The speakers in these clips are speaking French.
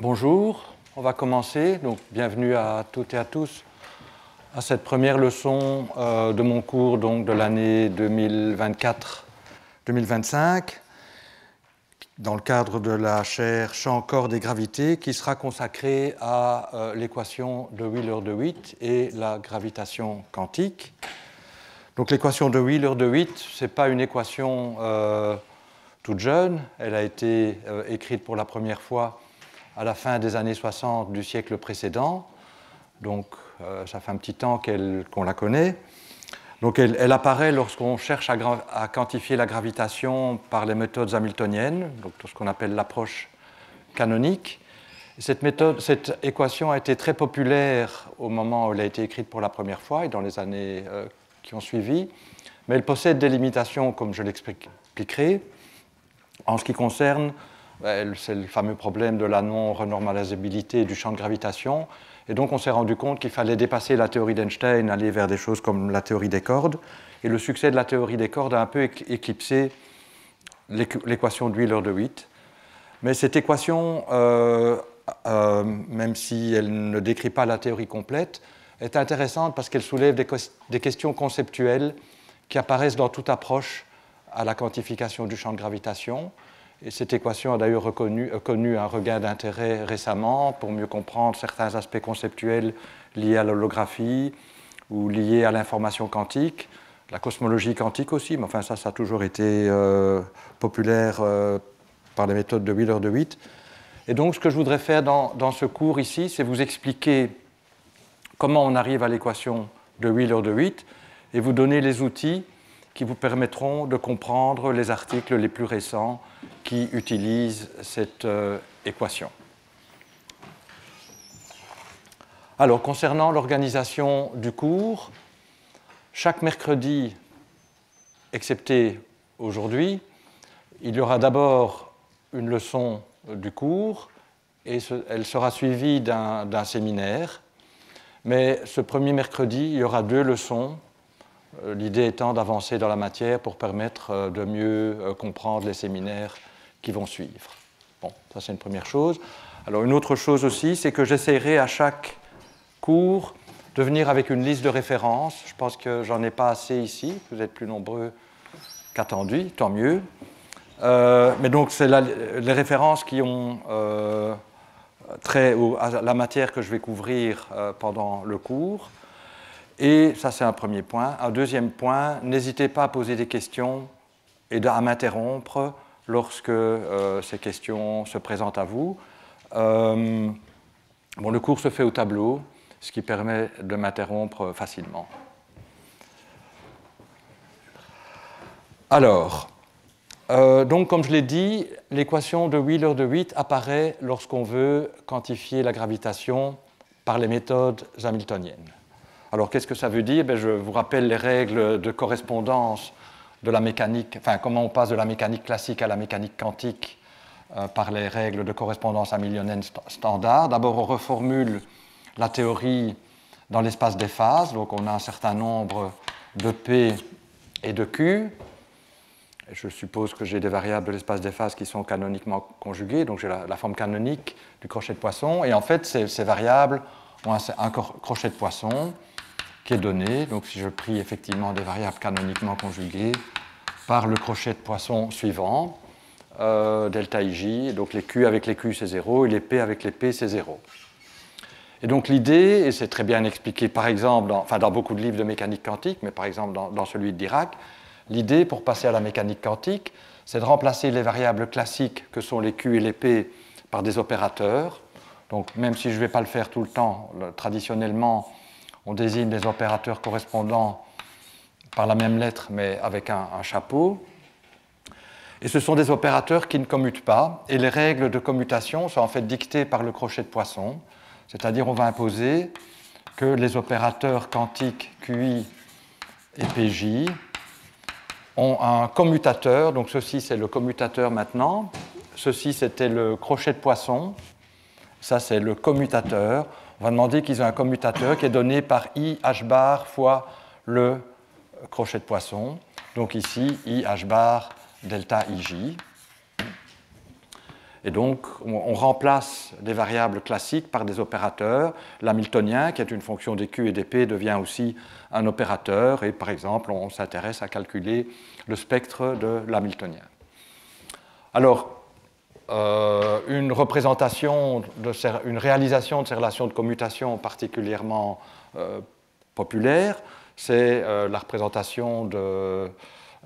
Bonjour, on va commencer. Donc, bienvenue à toutes et à tous à cette première leçon de mon cours donc, de l'année 2024-2025 dans le cadre de la chaire Champ, cordes et gravité qui sera consacrée à l'équation de Wheeler-DeWitt et la gravitation quantique. Donc l'équation de Wheeler-DeWitt, ce n'est pas une équation toute jeune, elle a été écrite pour la première fois à la fin des années 60 du siècle précédent, donc ça fait un petit temps qu'on la connaît. Donc elle apparaît lorsqu'on cherche à quantifier la gravitation par les méthodes hamiltoniennes, donc ce qu'on appelle l'approche canonique. Cette équation a été très populaire au moment où elle a été écrite pour la première fois et dans les années qui ont suivi, mais elle possède des limitations, comme je l'expliquerai, en ce qui concerne, c'est le fameux problème de la non-renormalisabilité du champ de gravitation. Et donc on s'est rendu compte qu'il fallait dépasser la théorie d'Einstein, aller vers des choses comme la théorie des cordes. Et le succès de la théorie des cordes a un peu éclipsé l'équation de Wheeler-DeWitt. Mais cette équation, même si elle ne décrit pas la théorie complète, est intéressante parce qu'elle soulève des questions conceptuelles qui apparaissent dans toute approche à la quantification du champ de gravitation. Et cette équation a d'ailleurs connu un regain d'intérêt récemment pour mieux comprendre certains aspects conceptuels liés à l'holographie ou liés à l'information quantique, la cosmologie quantique aussi, mais enfin ça a toujours été populaire par les méthodes de Wheeler-DeWitt. Et donc ce que je voudrais faire dans ce cours ici, c'est vous expliquer comment on arrive à l'équation de Wheeler-DeWitt et vous donner les outils qui vous permettront de comprendre les articles les plus récents qui utilisent cette équation. Alors, concernant l'organisation du cours, chaque mercredi, excepté aujourd'hui, il y aura d'abord une leçon du cours et elle sera suivie d'un séminaire. Mais ce premier mercredi, il y aura 2 leçons. L'idée étant d'avancer dans la matière pour permettre de mieux comprendre les séminaires qui vont suivre. Bon, ça c'est une première chose. Alors une autre chose aussi, c'est que j'essaierai à chaque cours de venir avec une liste de références. Je pense que j'en ai pas assez ici, vous êtes plus nombreux qu'attendu, tant mieux. Mais donc c'est les références qui ont trait à la matière que je vais couvrir pendant le cours. Et ça, c'est un premier point. Un deuxième point, n'hésitez pas à poser des questions et à m'interrompre lorsque ces questions se présentent à vous. Le cours se fait au tableau, ce qui permet de m'interrompre facilement. Alors, donc, comme je l'ai dit, l'équation de Wheeler-DeWitt apparaît lorsqu'on veut quantifier la gravitation par les méthodes hamiltoniennes. Alors, qu'est-ce que ça veut dire? Je vous rappelle les règles de correspondance de la mécanique, enfin, comment on passe de la mécanique classique à la mécanique quantique par les règles de correspondance hamiltonienne standard. D'abord, on reformule la théorie dans l'espace des phases. Donc, on a un certain nombre de P et de Q. Et je suppose que j'ai des variables de l'espace des phases qui sont canoniquement conjuguées. Donc, j'ai la forme canonique du crochet de Poisson. Et en fait, ces variables ont un crochet de Poisson qui est donné. Donc, si je prie effectivement des variables canoniquement conjuguées par le crochet de Poisson suivant, delta ij, donc les Q avec les Q, c'est 0, et les P avec les P, c'est 0. Et donc, l'idée, et c'est très bien expliqué, par exemple, dans beaucoup de livres de mécanique quantique, mais par exemple dans celui de Dirac, l'idée, pour passer à la mécanique quantique, c'est de remplacer les variables classiques que sont les Q et les P par des opérateurs. Donc, même si je ne vais pas le faire tout le temps, traditionnellement, on désigne les opérateurs correspondants par la même lettre, mais avec un chapeau. Et ce sont des opérateurs qui ne commutent pas. Et les règles de commutation sont en fait dictées par le crochet de Poisson. C'est-à-dire, on va imposer que les opérateurs quantiques QI et PJ ont un commutateur. Donc, ceci, c'est le commutateur maintenant. Ceci, c'était le crochet de Poisson. Ça, c'est le commutateur. On va demander qu'ils aient un commutateur qui est donné par I h bar fois le crochet de Poisson. Donc ici, I h bar delta ij. Et donc, on remplace des variables classiques par des opérateurs. L'hamiltonien, qui est une fonction des Q et des P, devient aussi un opérateur. Et par exemple, on s'intéresse à calculer le spectre de l'hamiltonien. Alors, une représentation, une réalisation de ces relations de commutation particulièrement populaire, c'est la représentation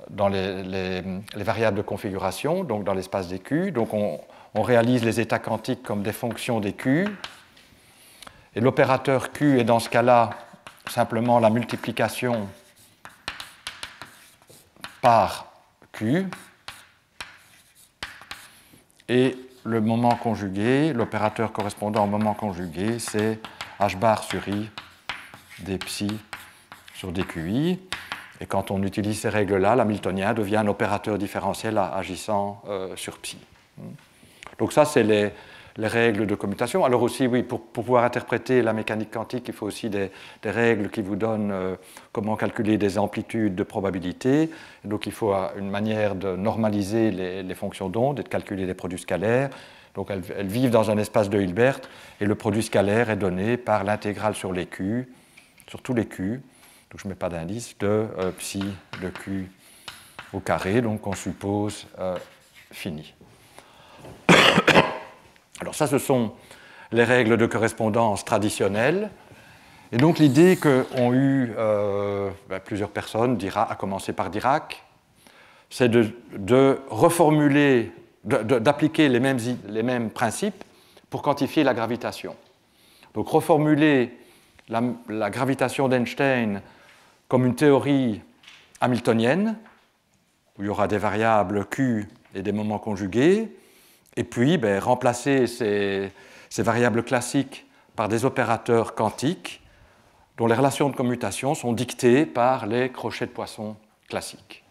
dans les variables de configuration, donc dans l'espace des Q. Donc on réalise les états quantiques comme des fonctions des Q. Et l'opérateur Q est dans ce cas-là simplement la multiplication par Q. Et le moment conjugué, l'opérateur correspondant au moment conjugué, c'est h bar sur i des psi sur dqi. Et quand on utilise ces règles-là, l'hamiltonien devient un opérateur différentiel agissant sur psi. Donc ça, c'est les règles de commutation. Alors aussi, oui, pour pouvoir interpréter la mécanique quantique, il faut aussi des règles qui vous donnent comment calculer des amplitudes de probabilité. Et donc il faut une manière de normaliser les fonctions d'onde et de calculer les produits scalaires. Donc elles vivent dans un espace de Hilbert, et le produit scalaire est donné par l'intégrale sur les Q, sur tous les Q, donc je ne mets pas d'indice, de psi de Q au carré, donc on suppose fini. Alors ça, ce sont les règles de correspondance traditionnelles. Et donc l'idée qu'ont eu plusieurs personnes, à commencer par Dirac, c'est de reformuler, d'appliquer les mêmes principes pour quantifier la gravitation. Donc reformuler la gravitation d'Einstein comme une théorie hamiltonienne, où il y aura des variables Q et des moments conjugués, et puis remplacer ces variables classiques par des opérateurs quantiques dont les relations de commutation sont dictées par les crochets de Poisson classiques.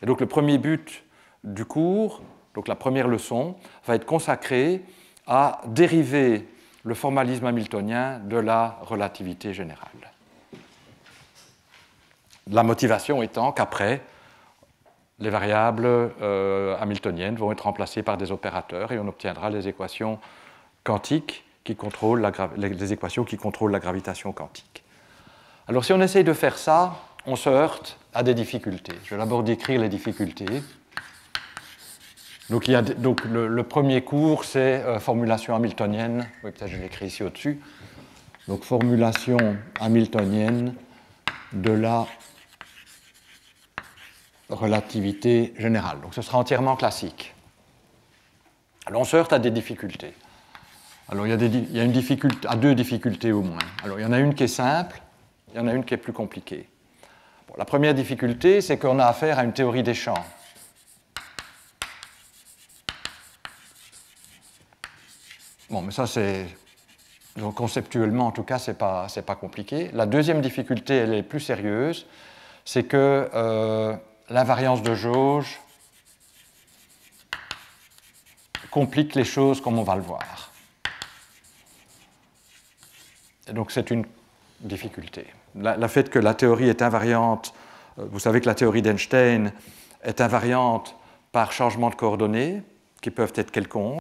Et donc le premier but du cours, donc la première leçon, va être consacrée à dériver le formalisme hamiltonien de la relativité générale. La motivation étant qu'après, les variables hamiltoniennes vont être remplacées par des opérateurs et on obtiendra les équations quantiques qui contrôlent les équations qui contrôlent la gravitation quantique. Alors si on essaye de faire ça, on se heurte à des difficultés. Je vais d'abord décrire les difficultés. Donc, le premier cours, c'est formulation hamiltonienne. Oui, peut-être je l'écris ici au-dessus. Donc formulation hamiltonienne de la relativité générale. Donc ce sera entièrement classique. Alors on se heurte à des difficultés. Alors il y a une difficulté, à deux difficultés au moins. Alors il y en a une qui est simple, il y en a une qui est plus compliquée. Bon, la première difficulté, c'est qu'on a affaire à une théorie des champs. Bon, mais ça c'est... Donc conceptuellement, en tout cas, c'est pas compliqué. La deuxième difficulté, elle est plus sérieuse, c'est que l'invariance de jauge complique les choses comme on va le voir. Et donc c'est une difficulté. Le fait que la théorie est invariante, vous savez que la théorie d'Einstein est invariante par changement de coordonnées, qui peuvent être quelconques.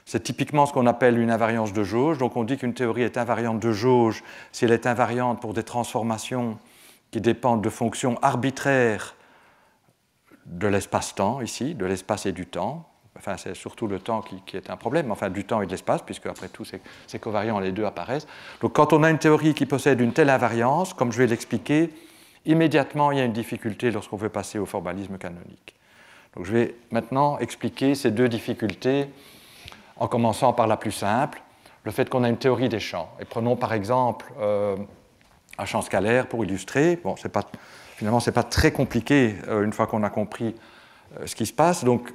C'est typiquement ce qu'on appelle une invariance de jauge. Donc on dit qu'une théorie est invariante de jauge si elle est invariante pour des transformations qui dépendent de fonctions arbitraires de l'espace-temps, ici, de l'espace et du temps. Enfin, c'est surtout le temps qui est un problème, enfin du temps et de l'espace, puisque après tout, ces covariants, les deux apparaissent. Donc quand on a une théorie qui possède une telle invariance, comme je vais l'expliquer, immédiatement, il y a une difficulté lorsqu'on veut passer au formalisme canonique. Donc je vais maintenant expliquer ces deux difficultés en commençant par la plus simple, le fait qu'on a une théorie des champs. Et prenons par exemple un champ scalaire pour illustrer. Bon, finalement, ce n'est pas très compliqué une fois qu'on a compris ce qui se passe. Donc,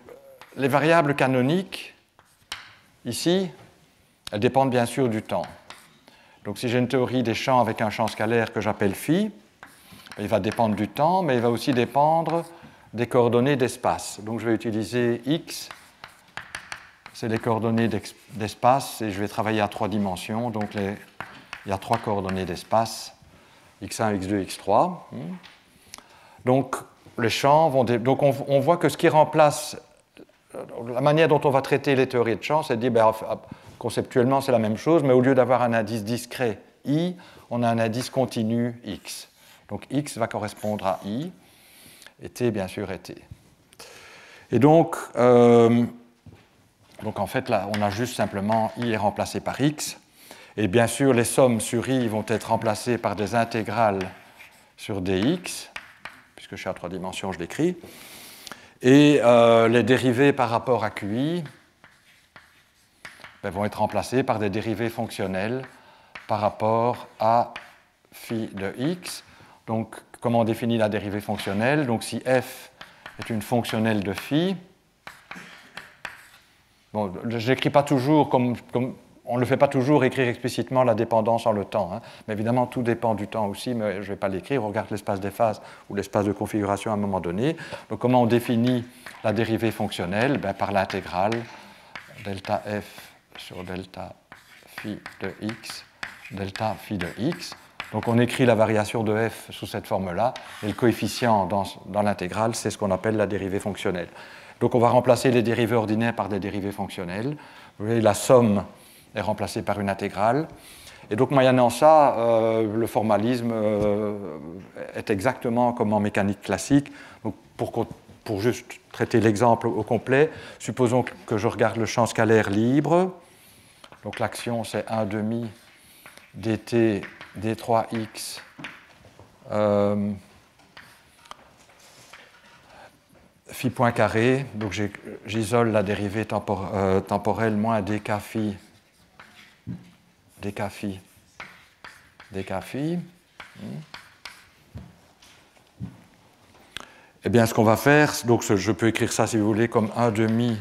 les variables canoniques, ici, elles dépendent bien sûr du temps. Donc, si j'ai une théorie des champs avec un champ scalaire que j'appelle phi, il va dépendre du temps, mais il va aussi dépendre des coordonnées d'espace. Donc, je vais utiliser x, c'est les coordonnées d'espace, et je vais travailler à 3 dimensions. Donc, il y a 3 coordonnées d'espace, x1, x2, x3. Donc, les champs vont... Donc, on voit que ce qui remplace la manière dont on va traiter les théories de champ, c'est de dire, ben, conceptuellement, c'est la même chose, mais au lieu d'avoir un indice discret I, on a un indice continu X. Donc X va correspondre à I, et T, bien sûr, est T. Et donc en fait, là, on a juste simplement I est remplacé par X. Et bien sûr, les sommes sur I vont être remplacées par des intégrales sur dx, puisque je suis à 3 dimensions, je l'écris. Et les dérivées par rapport à QI vont être remplacées par des dérivées fonctionnelles par rapport à phi de x. Donc, comment on définit la dérivée fonctionnelle? Donc, si f est une fonctionnelle de phi, bon, je n'écris pas toujours comme on ne le fait pas toujours écrire explicitement la dépendance en le temps, hein. Mais évidemment, tout dépend du temps aussi, mais je ne vais pas l'écrire. On regarde l'espace des phases ou l'espace de configuration à un moment donné. Donc, comment on définit la dérivée fonctionnelle? Par l'intégrale delta f sur delta phi de x, delta phi de x. Donc, on écrit la variation de f sous cette forme-là, et le coefficient dans l'intégrale, c'est ce qu'on appelle la dérivée fonctionnelle. Donc, on va remplacer les dérivées ordinaires par des dérivées fonctionnelles. Vous voyez, la somme est remplacée par une intégrale. Et donc, moyennant ça, le formalisme est exactement comme en mécanique classique. Donc, pour juste traiter l'exemple au complet, supposons que je regarde le champ scalaire libre. Donc, l'action, c'est 1 demi dt d3x phi point carré. Donc, j'isole la dérivée temporelle moins dk phi dk phi, dk phi. Eh bien, ce qu'on va faire, donc je peux écrire ça, si vous voulez, comme 1 demi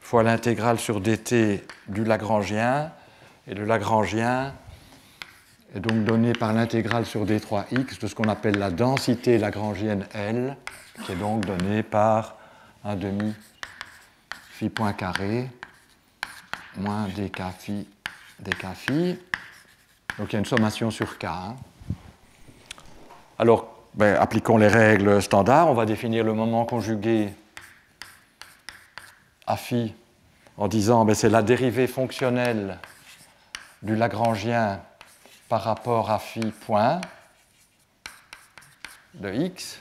fois l'intégrale sur dt du Lagrangien. Et le Lagrangien est donc donné par l'intégrale sur d3x de ce qu'on appelle la densité lagrangienne L, qui est donc donnée par 1 demi phi point carré moins dk phi dk phi. Donc il y a une sommation sur k. Hein. Alors, appliquons les règles standards. On va définir le moment conjugué à phi en disant c'est la dérivée fonctionnelle du Lagrangien par rapport à phi point de x.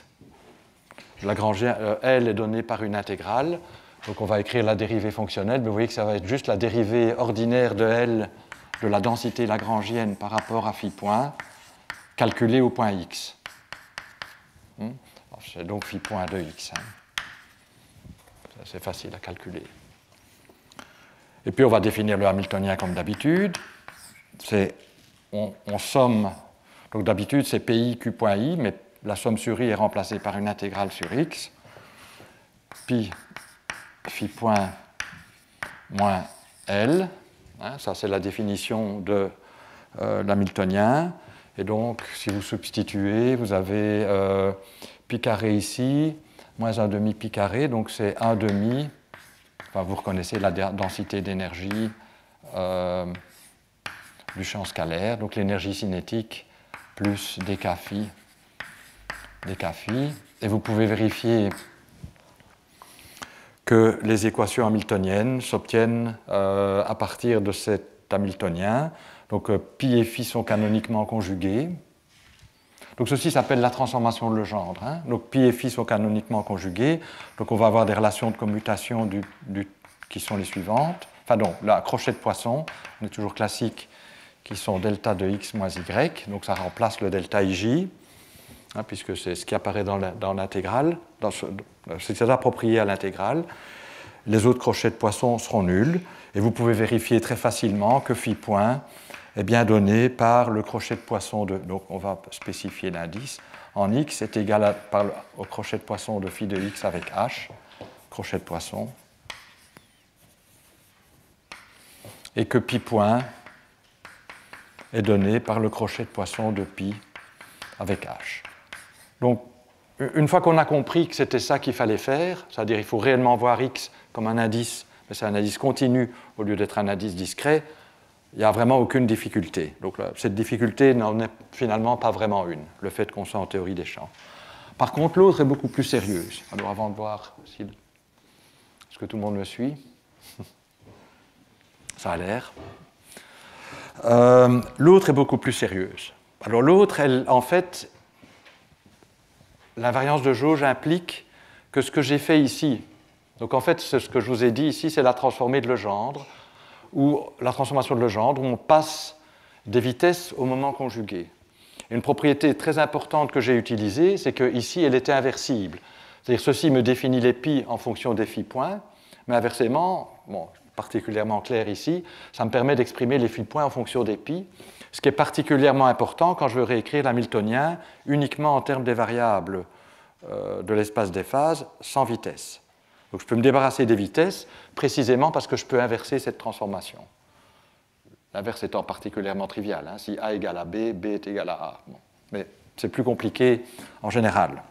Le Lagrangien L est donné par une intégrale. Donc on va écrire la dérivée fonctionnelle, mais vous voyez que ça va être juste la dérivée ordinaire de L de la densité lagrangienne par rapport à phi point, calculée au point x. C'est donc phi point de x. Hein. C'est facile à calculer. Et puis on va définir le Hamiltonien comme d'habitude. On somme, donc d'habitude c'est pi q point i, mais la somme sur i est remplacée par une intégrale sur x. Pi phi point moins L, hein, ça c'est la définition de l'Hamiltonien. Et donc, si vous substituez, vous avez pi carré ici, moins 1 demi pi carré, donc c'est 1 demi, enfin vous reconnaissez la densité d'énergie du champ scalaire, donc l'énergie cinétique plus dk phi, et vous pouvez vérifier que les équations hamiltoniennes s'obtiennent à partir de cet Hamiltonien. Donc pi et phi sont canoniquement conjugués. Donc ceci s'appelle la transformation de Legendre. Hein. Donc pi et phi sont canoniquement conjugués. Donc on va avoir des relations de commutation qui sont les suivantes. Enfin non, la crochet de Poisson, on est toujours classique, qui sont delta de x moins y. Donc ça remplace le delta ij, hein, puisque c'est ce qui apparaît dans l'intégrale. C'est approprié à l'intégrale. Les autres crochets de Poisson seront nuls. Et vous pouvez vérifier très facilement que phi point est bien donné par le crochet de Poisson de... Donc on va spécifier l'indice. En x est égal au crochet de Poisson de phi de x avec h, crochet de Poisson. Et que pi point est donné par le crochet de Poisson de pi avec h. Donc, une fois qu'on a compris que c'était ça qu'il fallait faire, c'est-à-dire qu'il faut réellement voir x comme un indice, mais c'est un indice continu au lieu d'être un indice discret, il n'y a vraiment aucune difficulté. Donc là, cette difficulté n'en est finalement pas vraiment une, le fait qu'on soit en théorie des champs. Par contre, l'autre est beaucoup plus sérieuse. Alors avant de voir si Est-ce que tout le monde me suit? Ça a l'air. L'autre est beaucoup plus sérieuse. Alors l'autre, en fait, l'invariance de jauge implique que ce que j'ai fait ici, donc en fait, ce que je vous ai dit ici, c'est la transformée de Legendre, ou la transformation de Legendre, où on passe des vitesses au moment conjugué. Une propriété très importante que j'ai utilisée, c'est qu'ici, elle était inversible. C'est-à-dire ceci me définit les π en fonction des phi points, mais inversement, bon, particulièrement clair ici, ça me permet d'exprimer les phi points en fonction des π, ce qui est particulièrement important quand je veux réécrire l'hamiltonien uniquement en termes des variables de l'espace des phases sans vitesse. Donc je peux me débarrasser des vitesses précisément parce que je peux inverser cette transformation. L'inverse étant particulièrement trivial. Hein. Si A égale à B, B est égal à A. Bon. Mais c'est plus compliqué en général.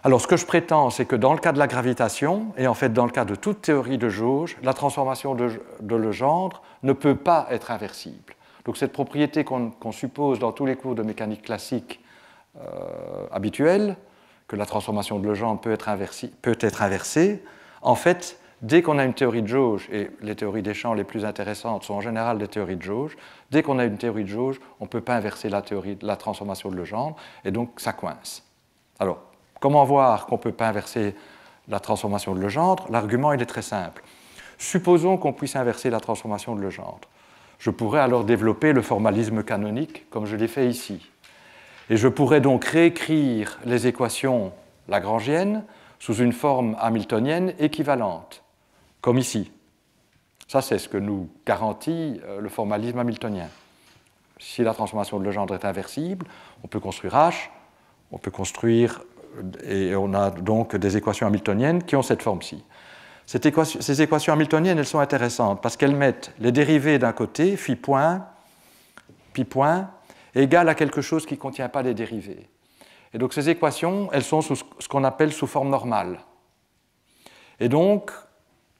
Alors ce que je prétends, c'est que dans le cas de la gravitation, et en fait dans le cas de toute théorie de jauge, la transformation de Legendre ne peut pas être inversible. Donc cette propriété qu'on suppose dans tous les cours de mécanique classique habituels, que la transformation de Legendre peut être inversée, en fait, dès qu'on a une théorie de jauge, et les théories des champs les plus intéressantes sont en général des théories de jauge, dès qu'on a une théorie de jauge, on ne peut pas inverser la transformation de Legendre, et donc ça coince. Alors, comment voir qu'on ne peut pas inverser la transformation de Legendre? L'argument, il est très simple. Supposons qu'on puisse inverser la transformation de Legendre. Je pourrais alors développer le formalisme canonique, comme je l'ai fait ici. Et je pourrais donc réécrire les équations lagrangiennes sous une forme hamiltonienne équivalente, comme ici. Ça, c'est ce que nous garantit le formalisme hamiltonien. Si la transformation de Legendre est inversible, on peut construire H, on peut construire, et on a donc des équations hamiltoniennes qui ont cette forme-ci. Ces équations hamiltoniennes, elles sont intéressantes parce qu'elles mettent les dérivées d'un côté, phi point, pi point, égale à quelque chose qui ne contient pas les dérivées. Et donc ces équations, elles sont sous ce qu'on appelle sous forme normale. Et donc,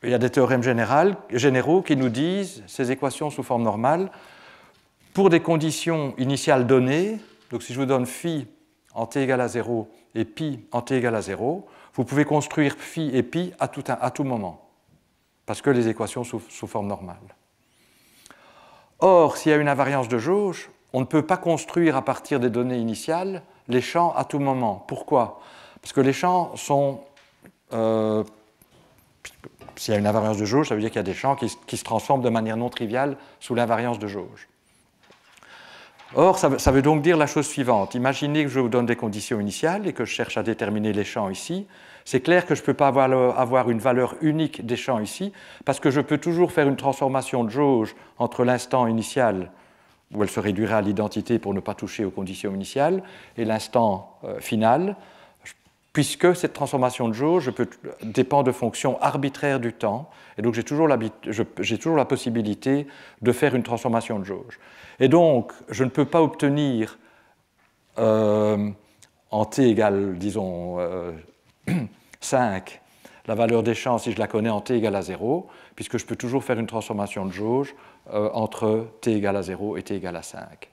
il y a des théorèmes généraux qui nous disent ces équations sous forme normale, pour des conditions initiales données, donc si je vous donne phi en t égale à 0 et pi en t égale à 0, vous pouvez construire phi et pi à tout moment, parce que les équations sous forme normale. Or, s'il y a une invariance de jauge, on ne peut pas construire à partir des données initiales les champs à tout moment. Pourquoi? Parce que les champs sont... s'il y a une invariance de jauge, ça veut dire qu'il y a des champs qui se transforment de manière non triviale sous l'invariance de jauge. Or, ça veut donc dire la chose suivante. Imaginez que je vous donne des conditions initiales et que je cherche à déterminer les champs ici. C'est clair que je ne peux pas avoir une valeur unique des champs ici, parce que je peux toujours faire une transformation de jauge entre l'instant initial, où elle se réduirait à l'identité pour ne pas toucher aux conditions initiales, et l'instant final, puisque cette transformation de jauge dépend de fonctions arbitraires du temps, et donc j'ai toujours la possibilité de faire une transformation de jauge. Et donc, je ne peux pas obtenir en t égale, disons, 5, la valeur des champs si je la connais en t égale à 0, puisque je peux toujours faire une transformation de jauge entre t égale à 0 et t égale à 5.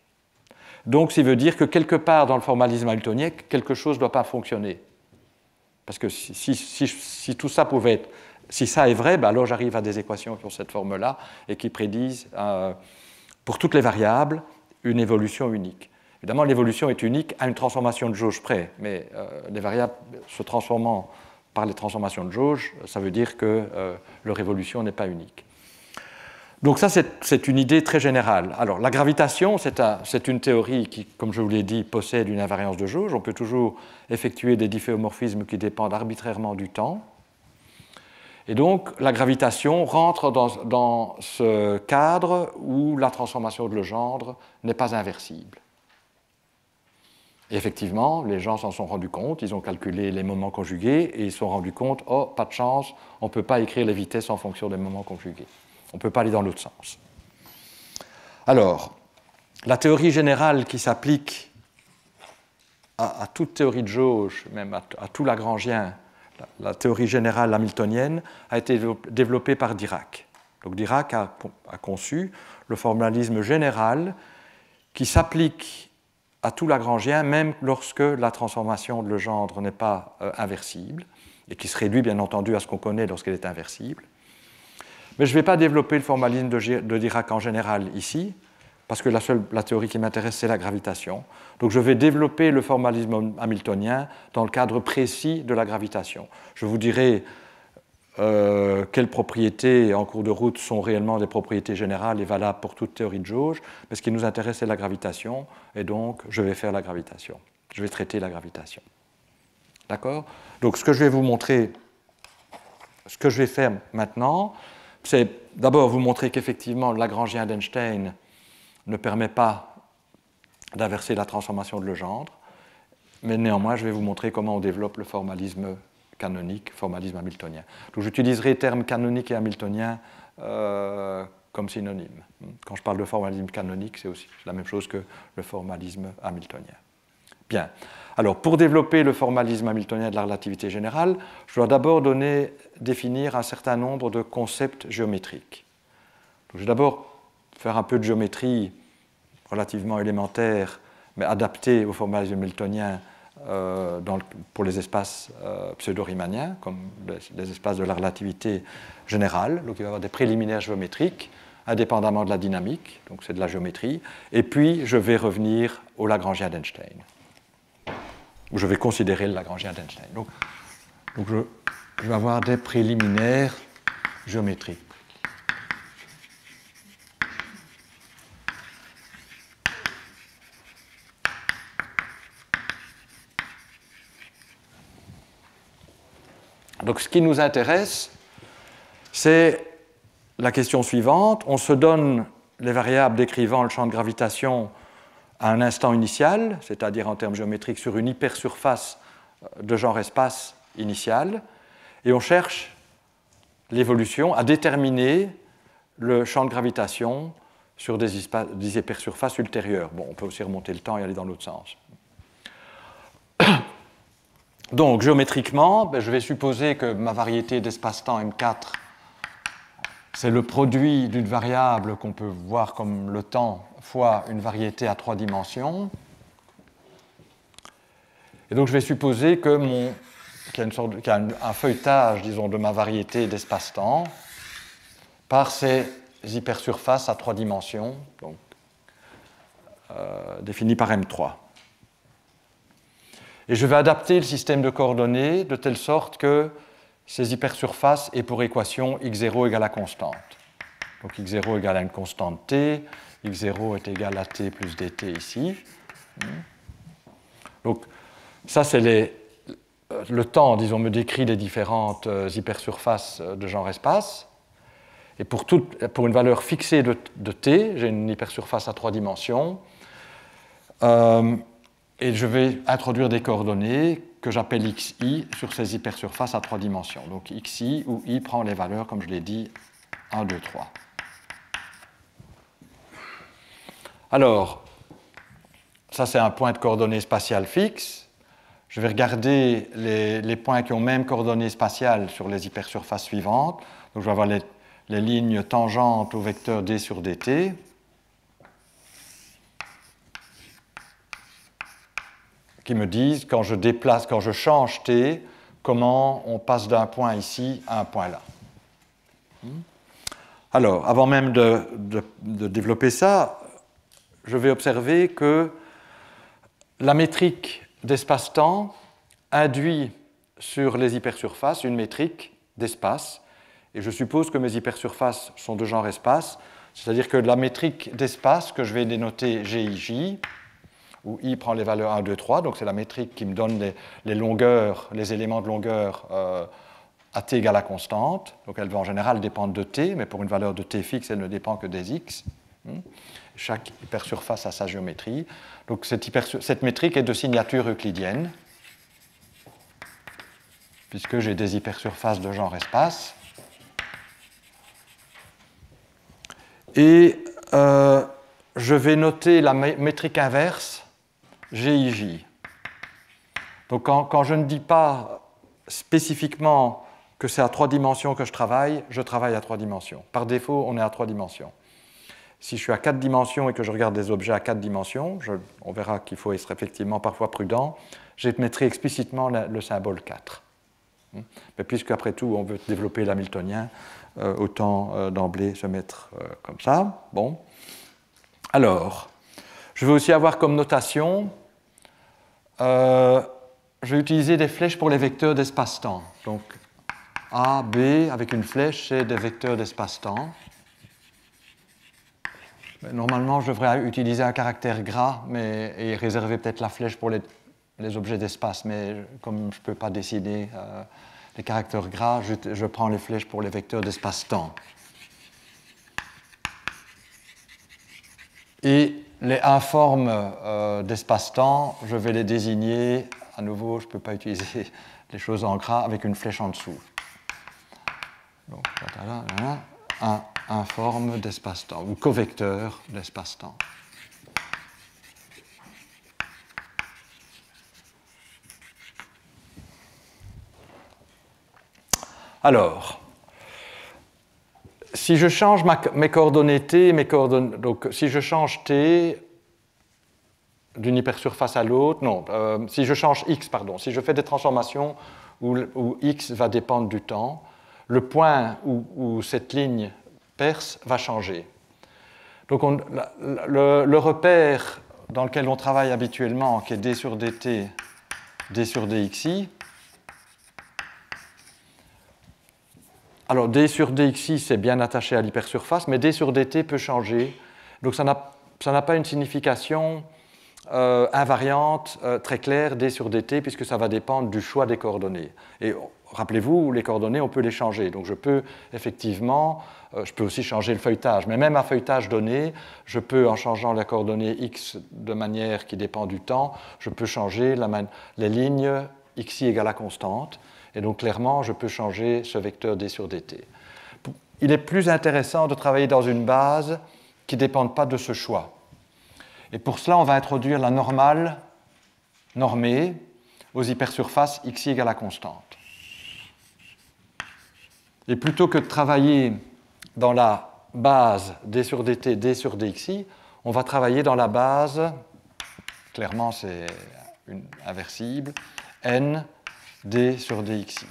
Donc, ça veut dire que quelque part dans le formalisme hamiltonien, quelque chose ne doit pas fonctionner. Parce que si tout ça pouvait être... Si ça est vrai, ben alors j'arrive à des équations qui ont cette forme-là et qui prédisent, pour toutes les variables, une évolution unique. Évidemment, l'évolution est unique à une transformation de jauge près, mais les variables se transformant par les transformations de jauge, ça veut dire que leur évolution n'est pas unique. Donc ça, c'est une idée très générale. Alors, la gravitation, c'est une théorie qui, comme je vous l'ai dit, possède une invariance de jauge. On peut toujours effectuer des difféomorphismes qui dépendent arbitrairement du temps. Et donc, la gravitation rentre dans ce cadre où la transformation de Legendre n'est pas inversible. Et effectivement, les gens s'en sont rendus compte, ils ont calculé les moments conjugués et ils se sont rendus compte, oh, pas de chance, on ne peut pas écrire les vitesses en fonction des moments conjugués. On ne peut pas aller dans l'autre sens. Alors, la théorie générale qui s'applique à toute théorie de jauge, même à tout lagrangien, la théorie générale hamiltonienne, a été développée par Dirac. Donc Dirac a conçu le formalisme général qui s'applique à tout lagrangien, même lorsque la transformation de Legendre n'est pas inversible. et qui se réduit bien entendu à ce qu'on connaît lorsqu'elle est inversible. Mais je ne vais pas développer le formalisme de Dirac en général ici, parce que la théorie qui m'intéresse, c'est la gravitation. Donc je vais développer le formalisme hamiltonien dans le cadre précis de la gravitation. Je vous dirai quelles propriétés en cours de route sont réellement des propriétés générales et valables pour toute théorie de jauge, mais ce qui nous intéresse, c'est la gravitation, et donc je vais faire la gravitation. Je vais traiter la gravitation. D'accord ? Donc ce que je vais vous montrer, ce que je vais faire maintenant, c'est d'abord vous montrer qu'effectivement le Lagrangien d'Einstein ne permet pas d'inverser la transformation de Legendre, mais néanmoins je vais vous montrer comment on développe le formalisme canonique, formalisme hamiltonien. Donc j'utiliserai les termes canonique et hamiltonien comme synonymes. Quand je parle de formalisme canonique, c'est aussi la même chose que le formalisme hamiltonien. Bien. Alors, pour développer le formalisme hamiltonien de la relativité générale, je dois d'abord définir un certain nombre de concepts géométriques. Donc, je vais d'abord faire un peu de géométrie relativement élémentaire, mais adaptée au formalisme hamiltonien pour les espaces pseudo-riemanniens, comme les espaces de la relativité générale. Donc, il va y avoir des préliminaires géométriques, indépendamment de la dynamique, donc c'est de la géométrie. Et puis, je vais revenir au Lagrangien d'Einstein, où je vais considérer le Lagrangien d'Einstein. Donc je vais avoir des préliminaires géométriques. Donc ce qui nous intéresse, c'est la question suivante. On se donne les variables décrivant le champ de gravitation à un instant initial, c'est-à-dire en termes géométriques sur une hypersurface de genre espace initial, et on cherche l'évolution à déterminer le champ de gravitation sur des hypersurfaces ultérieures. Bon, on peut aussi remonter le temps et aller dans l'autre sens. Donc, géométriquement, je vais supposer que ma variété d'espace-temps M4, c'est le produit d'une variable qu'on peut voir comme le temps fois une variété à 3 dimensions. Et donc je vais supposer qu'il y a un feuilletage, disons, de ma variété d'espace-temps par ces hypersurfaces à 3 dimensions, donc, définies par M3. Et je vais adapter le système de coordonnées de telle sorte que ces hypersurfaces aient pour équation x0 égale à constante. Donc x0 égale à une constante t, x0 est égal à t plus dt ici. Donc ça, c'est le temps, disons, me décrit les différentes hypersurfaces de genre espace. Et pour une valeur fixée de t, j'ai une hypersurface à 3 dimensions. Et je vais introduire des coordonnées que j'appelle xi sur ces hypersurfaces à 3 dimensions. Donc xi, où i prend les valeurs, comme je l'ai dit, 1, 2, 3. Alors, ça c'est un point de coordonnées spatiales fixe. Je vais regarder les points qui ont même coordonnées spatiales sur les hypersurfaces suivantes. Donc je vais avoir les lignes tangentes au vecteur d sur dt. Qui me disent, quand je change t, comment on passe d'un point ici à un point là. Alors, avant même de développer ça, je vais observer que la métrique d'espace-temps induit sur les hypersurfaces une métrique d'espace, et je suppose que mes hypersurfaces sont de genre espace, c'est-à-dire que la métrique d'espace que je vais dénoter GIJ, où i prend les valeurs 1, 2, 3, donc c'est la métrique qui me donne les longueurs, les éléments de longueur à t égale à constante. Donc elle va en général dépendre de t, mais pour une valeur de t fixe, elle ne dépend que des x. Chaque hypersurface a sa géométrie. Donc cette métrique est de signature euclidienne, puisque j'ai des hypersurfaces de genre espace. Et je vais noter la métrique inverse GIJ. Donc quand je ne dis pas spécifiquement que c'est à 3 dimensions que je travaille à 3 dimensions. Par défaut, on est à 3 dimensions. Si je suis à 4 dimensions et que je regarde des objets à 4 dimensions, on verra qu'il faut être effectivement parfois prudent, je mettrai explicitement le symbole 4. Mais puisque, après tout, on veut développer l'hamiltonien, autant d'emblée se mettre comme ça. Bon. Alors, je vais aussi avoir comme notation, je vais utiliser des flèches pour les vecteurs d'espace-temps. Donc, A, B, avec une flèche, c'est des vecteurs d'espace-temps. Normalement, je devrais utiliser un caractère gras et réserver peut-être la flèche pour les objets d'espace, mais comme je ne peux pas décider les caractères gras, je prends les flèches pour les vecteurs d'espace-temps. Et les informes d'espace-temps, je vais les désigner, à nouveau, je ne peux pas utiliser les choses en gras, avec une flèche en dessous. Donc, un informe d'espace-temps, ou covecteur d'espace-temps. Alors, si je change mes coordonnées t, donc si je change t d'une hypersurface à l'autre, non, si je change x, pardon, si je fais des transformations où x va dépendre du temps, le point où cette ligne perce va changer. Donc le repère dans lequel on travaille habituellement, qui est d sur dt, d sur dxi, alors d sur dxi, c'est bien attaché à l'hypersurface, mais d sur dt peut changer. Donc ça n'a pas une signification invariante très claire d sur dt, puisque ça va dépendre du choix des coordonnées. Et rappelez-vous, les coordonnées, on peut les changer. Donc je peux effectivement, je peux aussi changer le feuilletage, mais même à feuilletage donné, je peux, en changeant la coordonnée x de manière qui dépend du temps, je peux changer les lignes xi égale à constante. Et donc clairement, je peux changer ce vecteur d sur dt. Il est plus intéressant de travailler dans une base qui ne dépende pas de ce choix. Et pour cela, on va introduire la normale normée aux hypersurfaces xi égale à constante. Et plutôt que de travailler dans la base d sur dt, d sur dxi, on va travailler dans la base, clairement c'est inversible, n d sur dxi.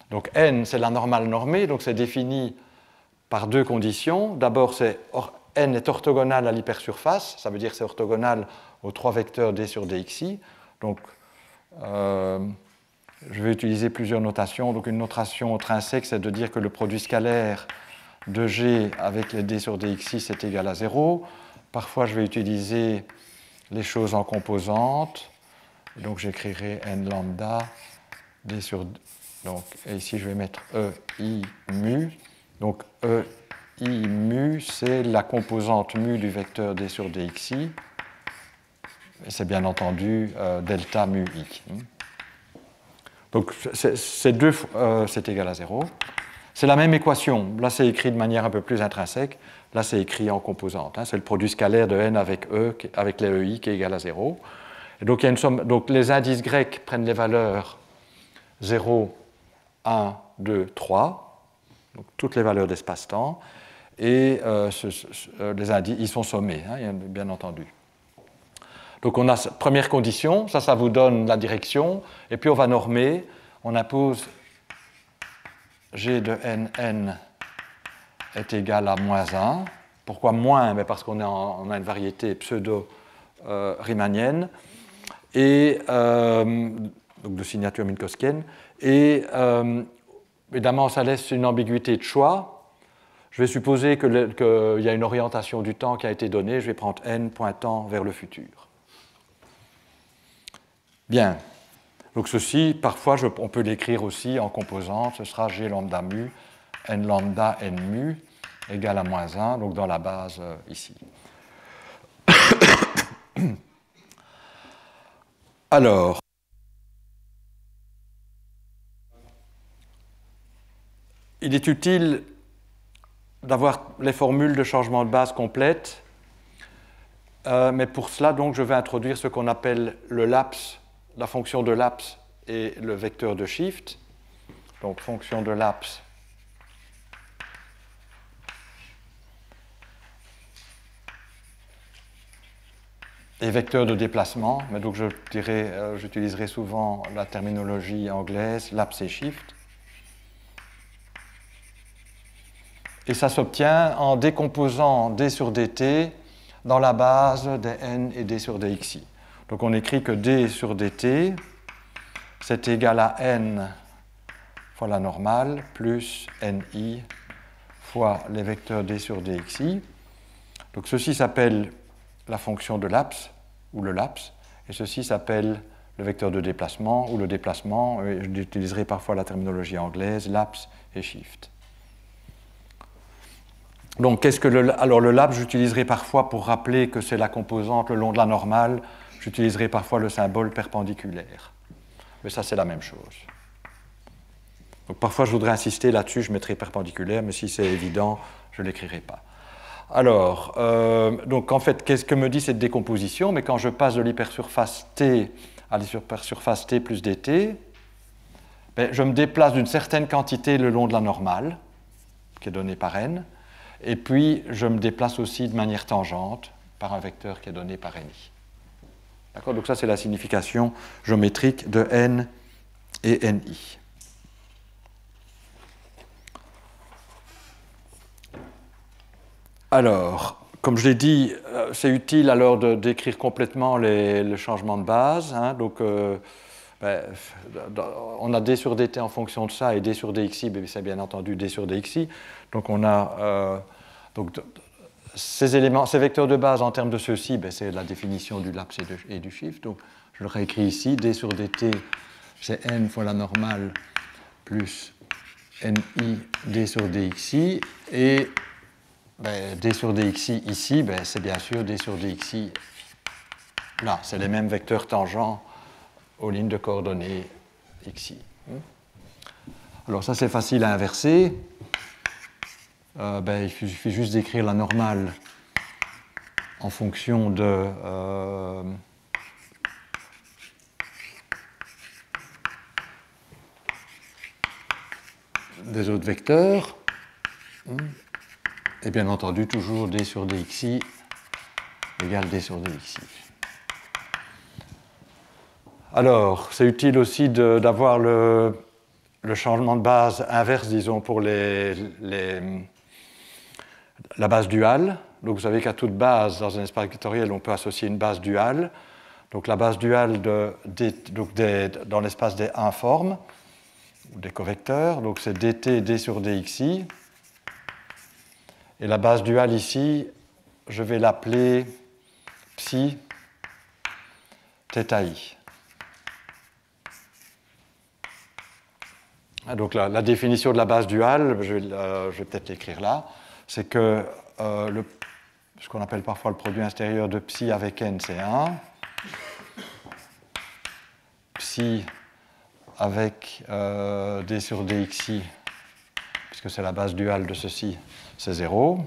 Donc n, c'est la normale normée, donc c'est défini par deux conditions. D'abord, n est orthogonal à l'hypersurface, ça veut dire que c'est orthogonal aux trois vecteurs d sur dxi. Donc, je vais utiliser plusieurs notations. Donc, une notation intrinsèque, c'est de dire que le produit scalaire de g avec les d sur dxi, c'est égal à 0. Parfois, je vais utiliser les choses en composantes. Donc, j'écrirai n lambda d sur... Donc, et ici, je vais mettre e i mu. Donc, e i mu, c'est la composante mu du vecteur d sur dxi. Et c'est bien entendu delta mu i. Donc, c'est égal à 0. C'est la même équation. Là, c'est écrit de manière un peu plus intrinsèque. Là, c'est écrit en composante. C'est le produit scalaire de n avec e, avec les ei qui est égal à 0. Et donc, il y a une somme, donc, les indices grecs prennent les valeurs 0, 1, 2, 3, donc toutes les valeurs d'espace-temps, et les indices, ils sont sommés, bien entendu. Donc on a cette première condition, ça vous donne la direction, et puis on va normer, on impose g de n est égal à moins 1. Pourquoi moins? Parce qu'on a une variété pseudo-riemannienne, et donc de signature minkowskienne, et évidemment ça laisse une ambiguïté de choix. Je vais supposer qu'il y a une orientation du temps qui a été donnée, je vais prendre n pointant vers le futur. Bien, donc ceci, parfois on peut l'écrire aussi en composante, ce sera g lambda mu, n lambda n mu, égale à moins 1, donc dans la base ici. Alors, il est utile d'avoir les formules de changement de base complètes, mais pour cela, donc, je vais introduire ce qu'on appelle le laps, la fonction de laps et le vecteur de shift. Donc, fonction de laps et vecteur de déplacement, mais donc j'utiliserai souvent la terminologie anglaise, laps et shift. Et ça s'obtient en décomposant d sur dt dans la base dn et d sur dxi. Donc on écrit que d sur dt, c'est égal à n fois la normale plus ni fois les vecteurs d sur dxi. Donc ceci s'appelle la fonction de laps, ou le laps, et ceci s'appelle le vecteur de déplacement, ou le déplacement, et j'utiliserai parfois la terminologie anglaise, laps et shift. Donc, alors le laps, j'utiliserai parfois pour rappeler que c'est la composante le long de la normale, j'utiliserai parfois le symbole perpendiculaire. Mais ça, c'est la même chose. Donc, parfois, je voudrais insister là-dessus, je mettrai perpendiculaire, mais si c'est évident, je ne l'écrirai pas. Alors, donc en fait, qu'est-ce que me dit cette décomposition? Mais quand je passe de l'hypersurface T à l'hypersurface T plus dt, ben, je me déplace d'une certaine quantité le long de la normale, qui est donnée par n, et puis je me déplace aussi de manière tangente par un vecteur qui est donné par ni. D'accord? Donc ça, c'est la signification géométrique de n et ni. Alors, comme je l'ai dit, c'est utile alors de décrire complètement le changement de base. Hein. Donc, on a d sur dt en fonction de ça, et d sur dxi, c'est bien entendu d sur dxi. Donc, on a ces éléments, ces vecteurs de base en termes de ceci, c'est la définition du laps et du shift. Donc, je le réécris ici, d sur dt, c'est n fois la normale plus ni d sur dxi, et d sur dxi ici, c'est bien sûr d sur dxi là. C'est les mêmes vecteurs tangents aux lignes de coordonnées xi. Alors ça, c'est facile à inverser. Il suffit juste d'écrire la normale en fonction des autres vecteurs. Et bien entendu, toujours d sur dxi égale d sur dxi. Alors, c'est utile aussi d'avoir le changement de base inverse, disons, pour la base duale. Donc, vous savez qu'à toute base, dans un espace vectoriel, on peut associer une base duale. Donc, la base duale dans l'espace des informes, ou des covecteurs, donc c'est dt d sur dxi. Et la base duale ici, je vais l'appeler psi θi. Donc la définition de la base duale, je vais peut-être l'écrire là, c'est que ce qu'on appelle parfois le produit intérieur de psi avec n, c'est 1. Psi avec d sur dxi, puisque c'est la base duale de ceci, c'est 0.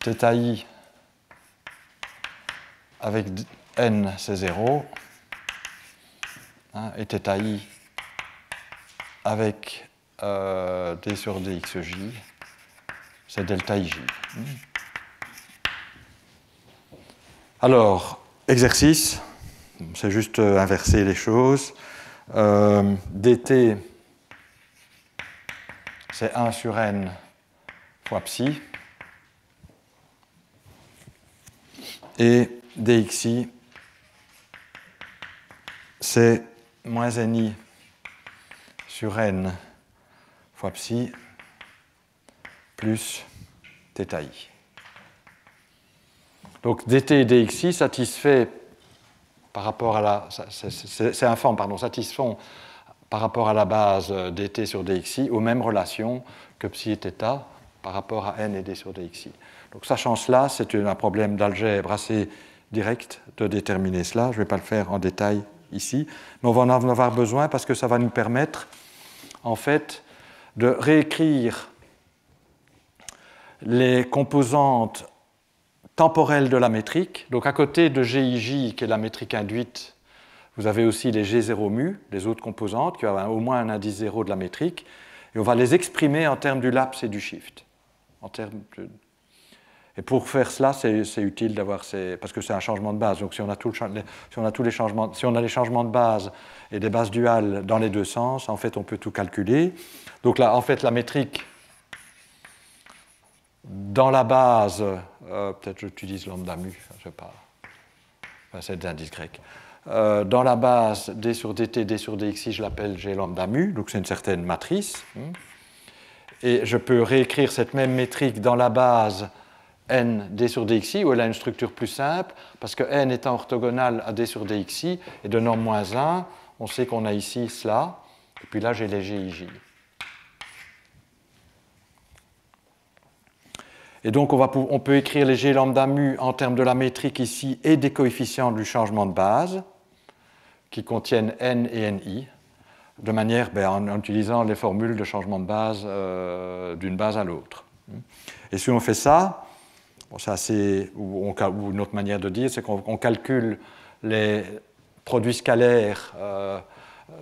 θi avec n, c'est 0. Et θi avec d sur dxj, c'est delta ij. Alors, exercice, c'est juste inverser les choses. dt, c'est 1 sur n fois psi. Et dxi, c'est moins ni sur n fois psi plus θi. Donc dt et dxi satisfait par rapport à la... C'est informe, pardon, satisfont par rapport à la base dt sur dxi aux mêmes relations que psi et θ par rapport à n et d sur dxi. Donc sachant cela, c'est un problème d'algèbre assez direct de déterminer cela. Je ne vais pas le faire en détail ici, mais on va en avoir besoin parce que ça va nous permettre en fait de réécrire les composantes temporelles de la métrique. Donc à côté de GIJ, qui est la métrique induite, vous avez aussi les G0 mu, les autres composantes, qui ont au moins un indice 0 de la métrique, et on va les exprimer en termes du laps et du shift. Et pour faire cela, c'est utile d'avoir parce que c'est un changement de base. Donc si on a tous les changements, si on a les changements de base et des bases duales dans les deux sens, en fait, on peut tout calculer. Donc là, en fait, la métrique dans la base, peut-être j'utilise lambda mu, je ne sais pas, enfin, c'est des indices grecs. Dans la base d sur dt, d sur dxi, je l'appelle g lambda mu, donc c'est une certaine matrice. Et je peux réécrire cette même métrique dans la base n d sur dxi, où elle a une structure plus simple, parce que n étant orthogonal à d sur dxi, et de norme moins 1, on sait qu'on a ici cela, et puis là j'ai les gij. Et donc on peut écrire les g lambda mu en termes de la métrique ici et des coefficients du changement de base, qui contiennent n et ni, de manière, en utilisant les formules de changement de base d'une base à l'autre. Et si on fait ça, bon, ou une autre manière de dire, c'est qu'on calcule les produits scalaires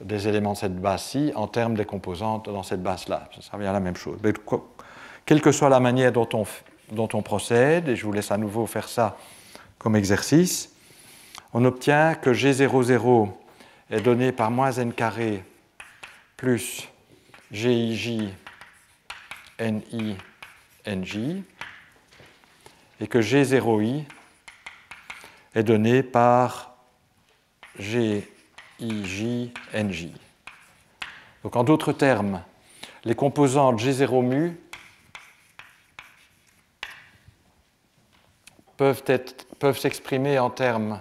des éléments de cette base-ci en termes des composantes dans cette base-là. Ça revient à la même chose. Mais, quelle que soit la manière dont on procède, et je vous laisse à nouveau faire ça comme exercice, on obtient que G00 est donné par moins n carré plus gij ni nj, et que G0i est donné par gij nj. Donc en d'autres termes, les composantes G0 mu peuvent s'exprimer en termes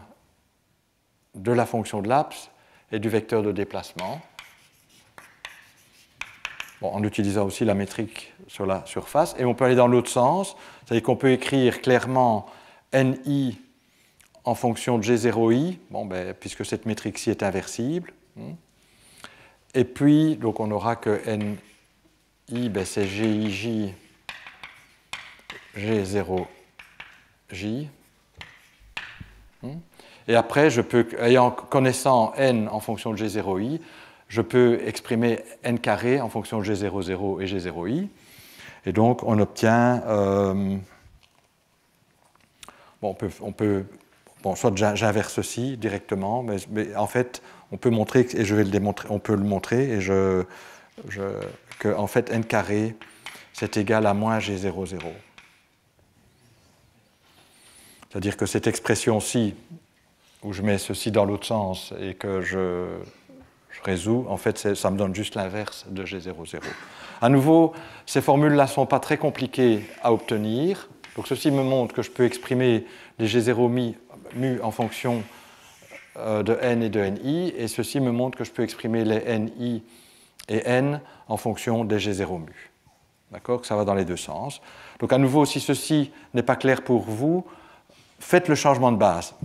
de la fonction de Laps et du vecteur de déplacement, en utilisant aussi la métrique sur la surface. Et on peut aller dans l'autre sens, c'est-à-dire qu'on peut écrire clairement ni en fonction de G0i, puisque cette métrique-ci est inversible. Et puis, donc on aura que ni, c'est gij G0j. Et après, connaissant n en fonction de G0i, je peux exprimer n carré en fonction de G00 et G0i. Et donc, on obtient... soit j'inverse ceci directement, mais en fait, on peut montrer, et je vais le démontrer, on peut le montrer, et que en fait, n carré, c'est égal à moins G00. C'est-à-dire que cette expression-ci, où je mets ceci dans l'autre sens et que je résous, en fait, ça me donne juste l'inverse de G00. À nouveau, ces formules-là ne sont pas très compliquées à obtenir. Donc ceci me montre que je peux exprimer les G0 mu en fonction de n et de ni, et ceci me montre que je peux exprimer les ni et n en fonction des G0 mu. D'accord ? Que ça va dans les deux sens. Donc à nouveau, si ceci n'est pas clair pour vous, faites le changement de base.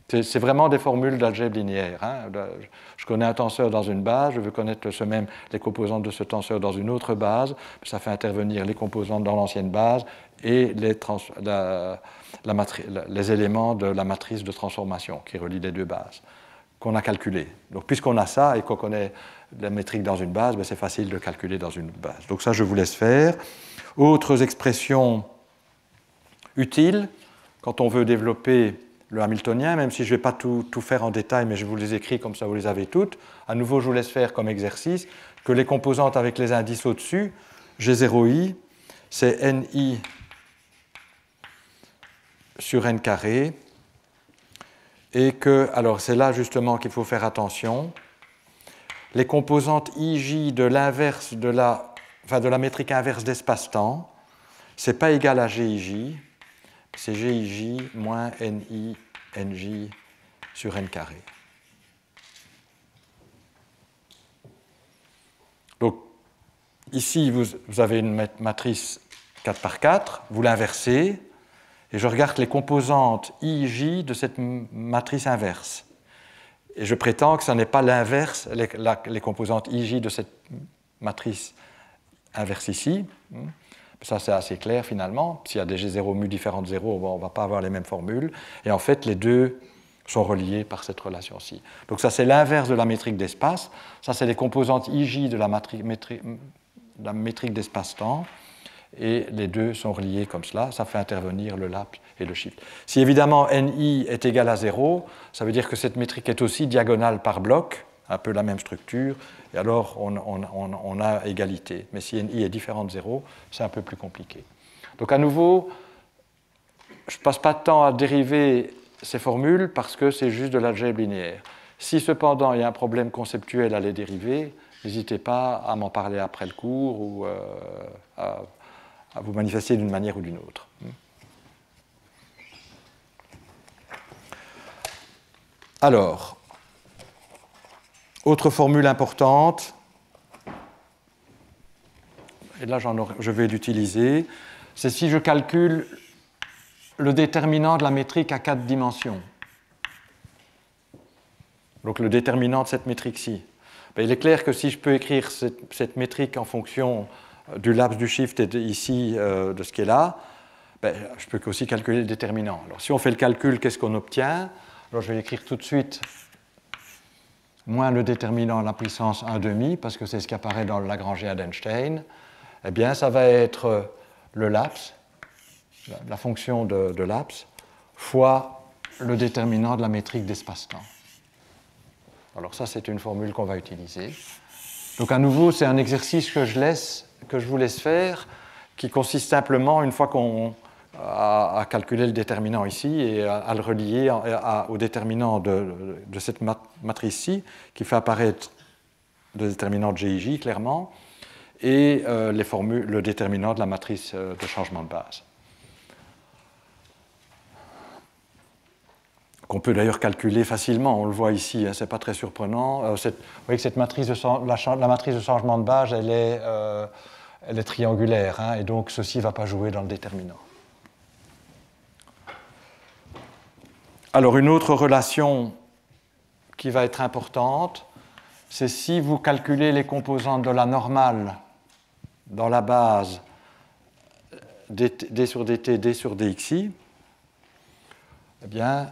C'est vraiment des formules d'algèbre linéaire. Je connais un tenseur dans une base, je veux connaître les composantes de ce tenseur dans une autre base, ça fait intervenir les composantes dans l'ancienne base et les éléments de la matrice de transformation qui relie les deux bases qu'on a calculées. Donc puisqu'on a ça et qu'on connaît la métrique dans une base, c'est facile de calculer dans une base. Donc ça, je vous laisse faire. Autres expressions utiles quand on veut développer le hamiltonien, même si je ne vais pas tout faire en détail, mais je vous les écris comme ça, vous les avez toutes. À nouveau, je vous laisse faire comme exercice que les composantes avec les indices au-dessus, G0i, c'est ni sur n carré, et que, alors c'est là justement qu'il faut faire attention, les composantes ij de l'inverse de la métrique inverse d'espace-temps, ce n'est pas égal à gij, c'est gij moins ni nj sur n carré. Donc, ici, vous avez une matrice 4 par 4, vous l'inversez, et je regarde les composantes ij de cette matrice inverse. Et je prétends que ce n'est pas l'inverse, les composantes ij de cette matrice inverse ici. Ça, c'est assez clair finalement. S'il y a des G0 mu différents de 0, on ne va pas avoir les mêmes formules. Et en fait, les deux sont reliés par cette relation-ci. Donc ça, c'est l'inverse de la métrique d'espace. Ça, c'est les composantes ij de la métrique d'espace-temps. et les deux sont reliés comme cela, ça fait intervenir le laps et le shift. Si évidemment NI est égal à 0, ça veut dire que cette métrique est aussi diagonale par bloc, un peu la même structure, et alors on a égalité. Mais si NI est différent de 0, c'est un peu plus compliqué. Donc à nouveau, je ne passe pas de temps à dériver ces formules parce que c'est juste de l'algèbre linéaire. Si cependant il y a un problème conceptuel à les dériver, n'hésitez pas à m'en parler après le cours ou à vous manifester d'une manière ou d'une autre. Alors, autre formule importante, et là je vais l'utiliser, c'est si je calcule le déterminant de la métrique à 4 dimensions. Donc le déterminant de cette métrique-ci. Il est clair que si je peux écrire cette métrique en fonction du laps du shift et ici de ce qui est là, je peux aussi calculer le déterminant. Alors si on fait le calcul, qu'est-ce qu'on obtient? Alors je vais l'écrire tout de suite, moins le déterminant à la puissance 1/2, parce que c'est ce qui apparaît dans le Lagrangien d'Einstein. Eh bien, ça va être le laps, la fonction de laps, fois le déterminant de la métrique d'espace-temps. Alors ça, c'est une formule qu'on va utiliser. Donc à nouveau, c'est un exercice que je vous laisse faire, qui consiste simplement, une fois qu'on a calculé le déterminant ici, et à le relier au déterminant de cette matrice-ci, qui fait apparaître le déterminant de GIJ, clairement, et le déterminant de la matrice de changement de base. Qu'on peut d'ailleurs calculer facilement, on le voit ici, hein, ce n'est pas très surprenant. Vous voyez que cette matrice la matrice de changement de base, elle est triangulaire, hein, et donc ceci ne va pas jouer dans le déterminant. Alors une autre relation qui va être importante, c'est si vous calculez les composantes de la normale dans la base d sur dt, d sur dxi, eh bien,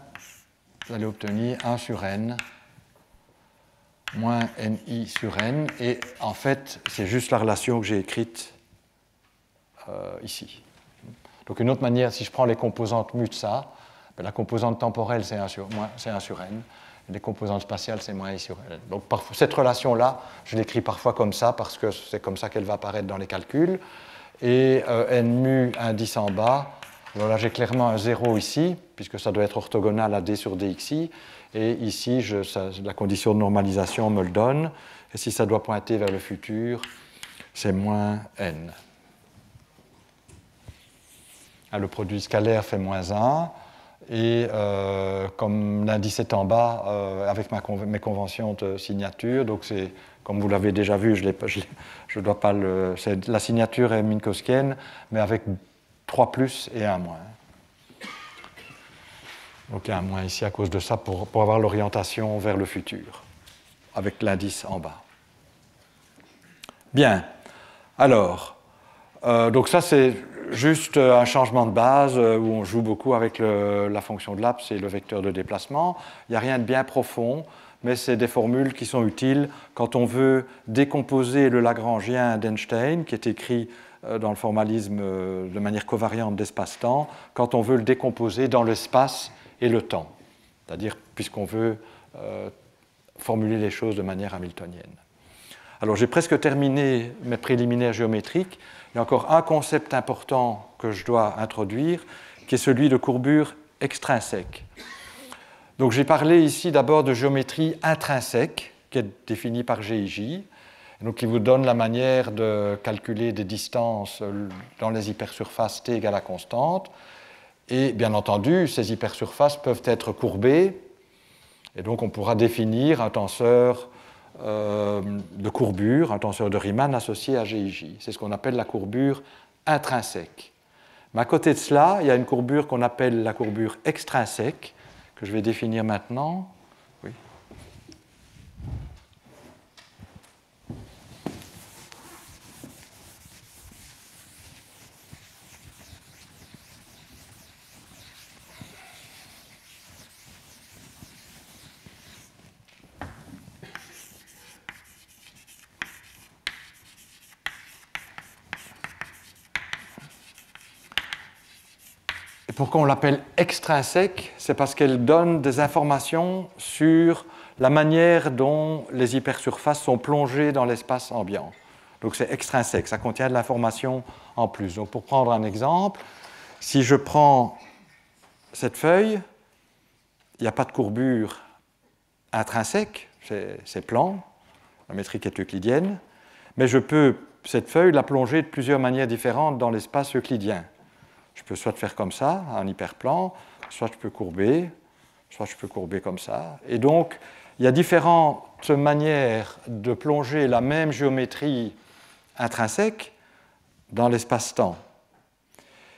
vous allez obtenir 1 sur n moins ni sur n, et en fait, c'est juste la relation que j'ai écrite ici. Donc une autre manière, si je prends les composantes mu de ça, la composante temporelle, c'est 1 sur n, et les composantes spatiales, c'est moins i sur n. Donc cette relation-là, je l'écris parfois comme ça, parce que c'est comme ça qu'elle va apparaître dans les calculs, et n mu indice en bas. Alors là, j'ai clairement un 0 ici, puisque ça doit être orthogonal à d sur dxi. Et ici, la condition de normalisation me le donne. Et si ça doit pointer vers le futur, c'est moins n. Le produit scalaire fait moins 1. Et comme l'indice est en bas, avec mes conventions de signature, donc c'est, comme vous l'avez déjà vu, je dois pas la signature est minkowskienne, mais avec 3 plus et 1 moins. Donc il y a un moins ici à cause de ça pour avoir l'orientation vers le futur, avec l'indice en bas. Bien. Alors, donc ça c'est juste un changement de base où on joue beaucoup avec la fonction de laps et le vecteur de déplacement. Il n'y a rien de bien profond, mais c'est des formules qui sont utiles quand on veut décomposer le Lagrangien d'Einstein, qui est écrit dans le formalisme de manière covariante d'espace-temps, quand on veut le décomposer dans l'espace et le temps, c'est-à-dire puisqu'on veut formuler les choses de manière hamiltonienne. Alors j'ai presque terminé mes préliminaires géométriques. Il y a encore un concept important que je dois introduire, qui est celui de courbure extrinsèque. Donc j'ai parlé ici d'abord de géométrie intrinsèque, qui est définie par GIJ, donc qui vous donne la manière de calculer des distances dans les hypersurfaces t égale à constante. Et bien entendu, ces hypersurfaces peuvent être courbées, et donc on pourra définir un tenseur de courbure, un tenseur de Riemann associé à GIJ. C'est ce qu'on appelle la courbure intrinsèque. Mais à côté de cela, il y a une courbure qu'on appelle la courbure extrinsèque, que je vais définir maintenant. Oui. Et pourquoi on l'appelle extrinsèque? C'est parce qu'elle donne des informations sur la manière dont les hypersurfaces sont plongées dans l'espace ambiant. Donc c'est extrinsèque, ça contient de l'information en plus. Donc pour prendre un exemple, si je prends cette feuille, il n'y a pas de courbure intrinsèque, c'est plan, la métrique est euclidienne, mais je peux, cette feuille, la plonger de plusieurs manières différentes dans l'espace euclidien. Je peux soit faire comme ça, un hyperplan, soit je peux courber comme ça. Et donc, il y a différentes manières de plonger la même géométrie intrinsèque dans l'espace-temps.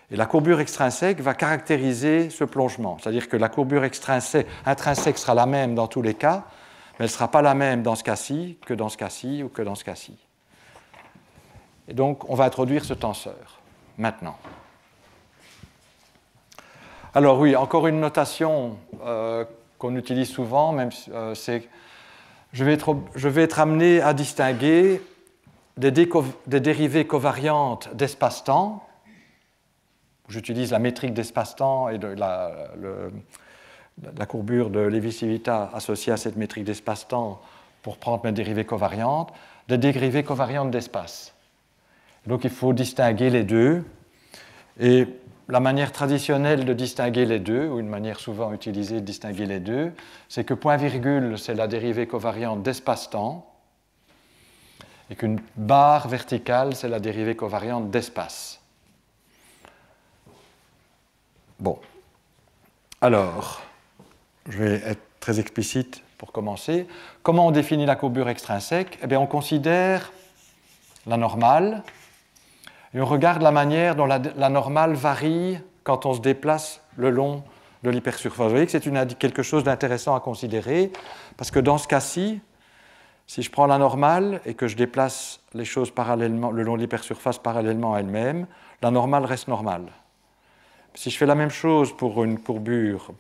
Et la courbure extrinsèque va caractériser ce plongement. C'est-à-dire que la courbure intrinsèque sera la même dans tous les cas, mais elle ne sera pas la même dans ce cas-ci que dans ce cas-ci ou que dans ce cas-ci. Et donc, on va introduire ce tenseur maintenant. Alors oui, encore une notation qu'on utilise souvent, même c'est je vais être amené à distinguer des dérivées covariantes d'espace-temps. J'utilise la métrique d'espace-temps et la courbure de Levi-Civita associée à cette métrique d'espace-temps pour prendre mes dérivées covariantes, des dérivées covariantes d'espace. Donc il faut distinguer les deux. Et la manière traditionnelle de distinguer les deux, ou une manière souvent utilisée de distinguer les deux, c'est que point-virgule, c'est la dérivée covariante d'espace-temps, et qu'une barre verticale, c'est la dérivée covariante d'espace. Bon. Alors, je vais être très explicite pour commencer. Comment on définit la courbure extrinsèque? Eh bien, on considère la normale, et on regarde la manière dont la normale varie quand on se déplace le long de l'hypersurface. Vous voyez que c'est quelque chose d'intéressant à considérer, parce que dans ce cas-ci, si je prends la normale et que je déplace les choses parallèlement, le long de l'hypersurface parallèlement à elle-même, la normale reste normale. Si je fais la même chose pour une courbure,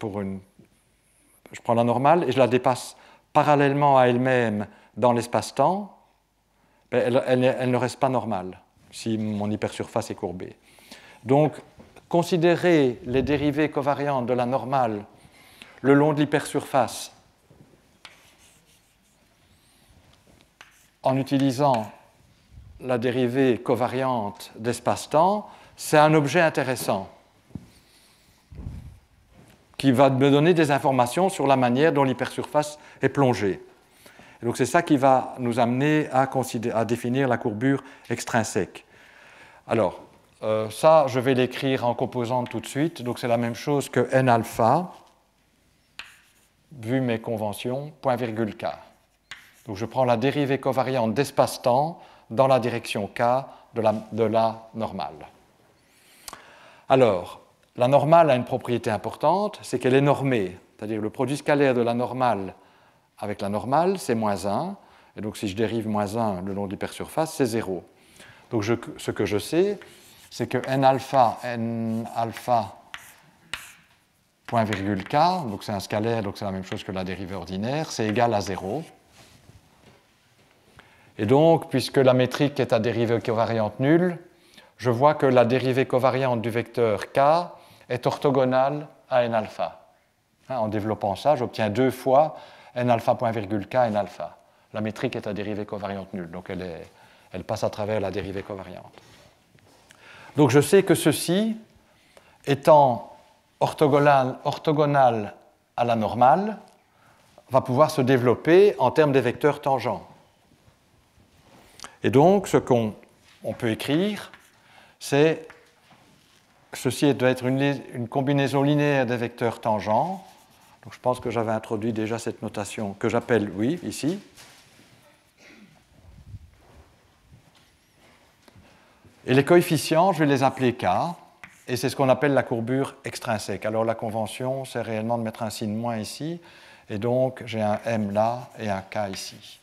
je prends la normale et je la dépasse parallèlement à elle-même dans l'espace-temps, elle ne reste pas normale si mon hypersurface est courbée. Donc, considérer les dérivées covariantes de la normale le long de l'hypersurface en utilisant la dérivée covariante d'espace-temps, c'est un objet intéressant qui va me donner des informations sur la manière dont l'hypersurface est plongée. Et donc c'est ça qui va nous amener à définir la courbure extrinsèque. Alors, ça, je vais l'écrire en composante tout de suite. Donc c'est la même chose que n alpha, vu mes conventions, point virgule k. Donc je prends la dérivée covariante d'espace-temps dans la direction k de la normale. Alors, la normale a une propriété importante, c'est qu'elle est normée. C'est-à-dire le produit scalaire de la normale avec la normale, c'est moins 1. Et donc si je dérive moins 1 le long de l'hypersurface, c'est 0. Donc ce que je sais, c'est que n alpha point virgule k, donc c'est un scalaire, donc c'est la même chose que la dérivée ordinaire, c'est égal à 0. Et donc, puisque la métrique est à dérivée covariante nulle, je vois que la dérivée covariante du vecteur k est orthogonale à n alpha. En développant ça, j'obtiens 2 fois n alpha point virgule k n alpha. La métrique est à dérivée covariante nulle, donc elle passe à travers la dérivée covariante. Donc je sais que ceci, étant orthogonal à la normale, va pouvoir se développer en termes des vecteurs tangents. Et donc ce qu'on peut écrire, c'est ceci doit être une combinaison linéaire des vecteurs tangents. Donc je pense que j'avais introduit déjà cette notation que j'appelle, oui, ici. Et les coefficients, je vais les appeler k, et c'est ce qu'on appelle la courbure extrinsèque. Alors la convention, c'est réellement de mettre un signe moins ici, et donc j'ai un m là et un k ici.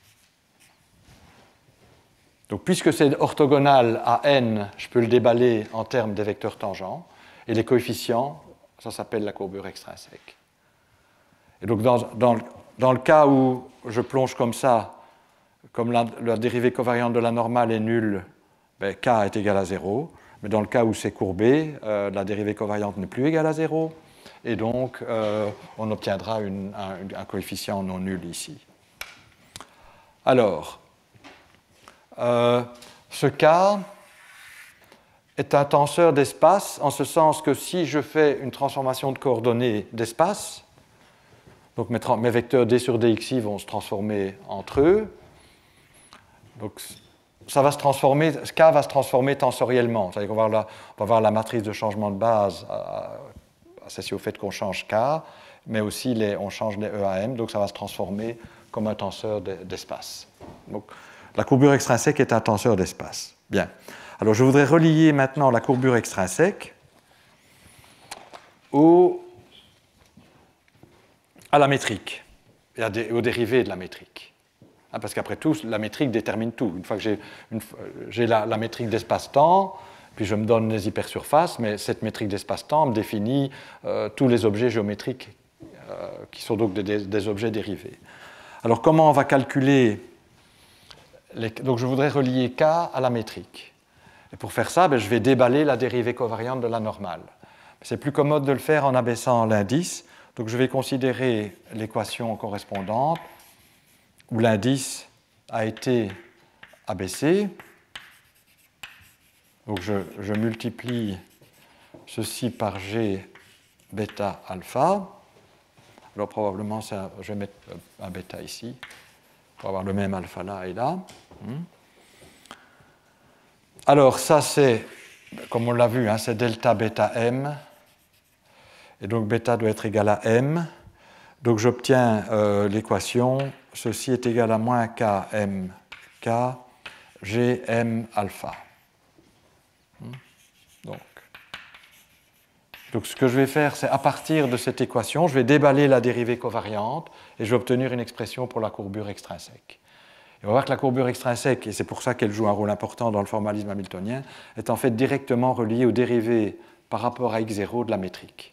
Donc puisque c'est orthogonal à n, je peux le déballer en termes des vecteurs tangents, et les coefficients, ça s'appelle la courbure extrinsèque. Et donc dans le cas où je plonge comme ça, comme la dérivée covariante de la normale est nulle, ben, k est égal à 0. Mais dans le cas où c'est courbé, la dérivée covariante n'est plus égale à 0, et donc on obtiendra un coefficient non nul ici. Alors, ce cas est un tenseur d'espace, en ce sens que si je fais une transformation de coordonnées d'espace, donc mes vecteurs d sur dxi vont se transformer entre eux, donc ça va se transformer, K va se transformer tensoriellement, c'est-à-dire qu'on va voir la matrice de changement de base associée au fait qu'on change K, mais aussi on change les E à M, donc ça va se transformer comme un tenseur d'espace. Donc la courbure extrinsèque est un tenseur d'espace. Bien. Alors je voudrais relier maintenant la courbure extrinsèque à la métrique et aux dérivés de la métrique. Parce qu'après tout, la métrique détermine tout. Une fois que j'ai la métrique d'espace-temps, puis je me donne les hypersurfaces, mais cette métrique d'espace-temps me définit tous les objets géométriques qui sont donc des objets dérivés. Alors comment on va calculer donc je voudrais relier K à la métrique. Et pour faire ça, je vais déballer la dérivée covariante de la normale. C'est plus commode de le faire en abaissant l'indice. Donc je vais considérer l'équation correspondante où l'indice a été abaissé. Donc je multiplie ceci par G bêta alpha. Alors probablement, je vais mettre un bêta ici pour avoir le même alpha là et là. Alors ça c'est, comme on l'a vu, c'est delta bêta m. Et donc bêta doit être égal à m. Donc j'obtiens l'équation, ceci est égal à moins km k gm alpha. Donc ce que je vais faire, c'est à partir de cette équation, je vais déballer la dérivée covariante et je vais obtenir une expression pour la courbure extrinsèque. Et on va voir que la courbure extrinsèque, et c'est pour ça qu'elle joue un rôle important dans le formalisme hamiltonien, est en fait directement reliée aux dérivées par rapport à x0 de la métrique.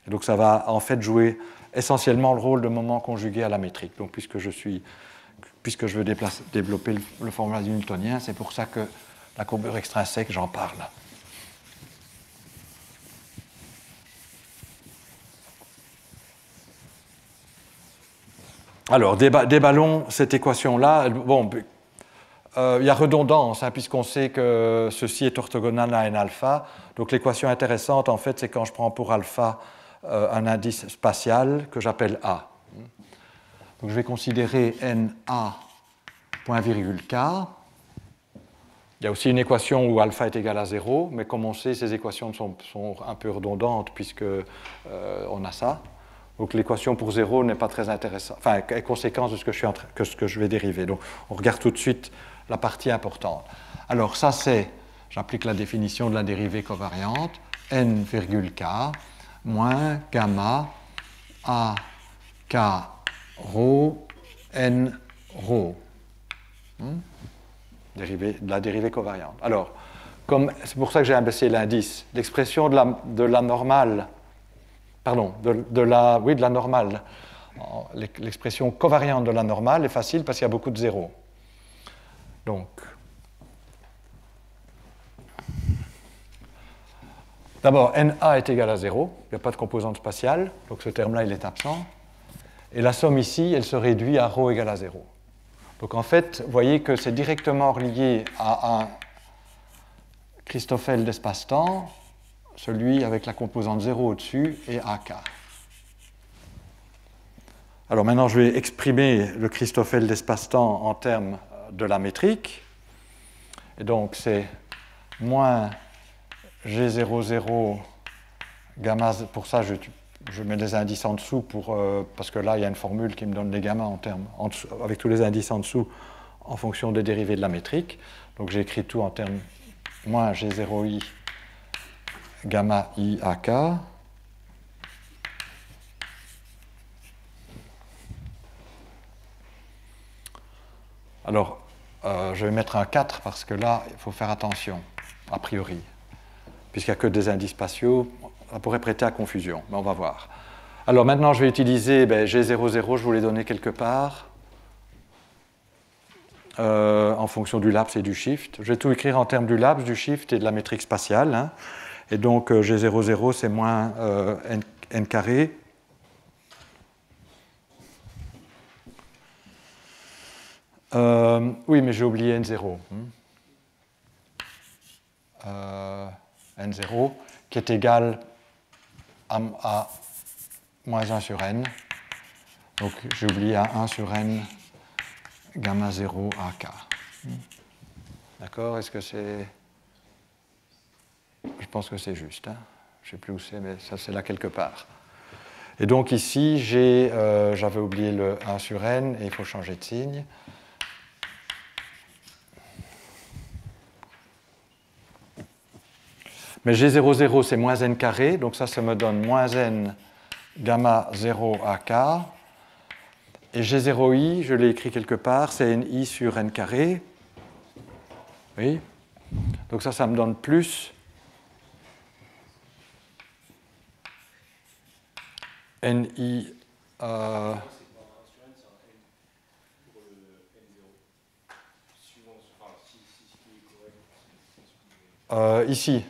Et donc ça va en fait jouer essentiellement le rôle de moment conjugué à la métrique. Donc puisque je veux développer le formalisme hamiltonien, c'est pour ça que la courbure extrinsèque, j'en parle. Alors, déballons cette équation-là. Bon, il y a redondance, puisqu'on sait que ceci est orthogonal à n alpha. Donc l'équation intéressante, en fait, c'est quand je prends pour alpha un indice spatial que j'appelle A. Donc je vais considérer NA point virgule K. Il y a aussi une équation où alpha est égal à 0, mais comme on sait, ces équations sont un peu redondantes puisqu'on a ça. Donc l'équation pour 0 n'est pas très intéressante, enfin, est conséquence de ce que je vais dériver. Donc on regarde tout de suite la partie importante. Alors ça c'est, j'applique la définition de la dérivée covariante, n virgule k moins gamma a k rho n rho. La dérivée covariante. Alors, c'est pour ça que j'ai abaissé l'indice. L'expression de la normale, pardon, de la normale, l'expression covariante de la normale est facile parce qu'il y a beaucoup de zéros. Donc, d'abord, NA est égal à 0, il n'y a pas de composante spatiale, donc ce terme-là, il est absent. Et la somme ici, elle se réduit à ρ égale à 0. Donc en fait, vous voyez que c'est directement relié à un Christoffel d'espace-temps, celui avec la composante 0 au-dessus et AK. Alors maintenant, je vais exprimer le Christoffel d'espace-temps en termes de la métrique. Et donc c'est moins G00 gamma, pour ça je mets les indices en dessous parce que là il y a une formule qui me donne les gammas avec tous les indices en dessous en fonction des dérivées de la métrique. Donc j'ai écrit tout en termes moins G0i gamma i AK. Alors je vais mettre un 4 parce que là il faut faire attention a priori. Puisqu'il n'y a que des indices spatiaux, ça pourrait prêter à confusion, mais on va voir. Alors maintenant, je vais utiliser G00, je vous l'ai donné quelque part. en fonction du laps et du shift. Je vais tout écrire en termes du laps, du shift et de la métrique spatiale. Hein. Et donc G00, c'est moins n carré. Oui, mais j'ai oublié N0. N0, qui est égal à moins 1 sur n. Donc j'ai oublié à 1 sur n gamma 0 AK. D'accord? Est-ce que c'est... Je pense que c'est juste. Hein? Je ne sais plus où c'est, mais ça c'est là quelque part. Et donc ici, j'avais oublié le 1 sur n et il faut changer de signe. Mais G00, c'est moins n carré, donc ça me donne moins n gamma 0 AK. Et G0i, je l'ai écrit quelque part, c'est ni sur n carré. Oui. Donc ça me donne plus ni... ici.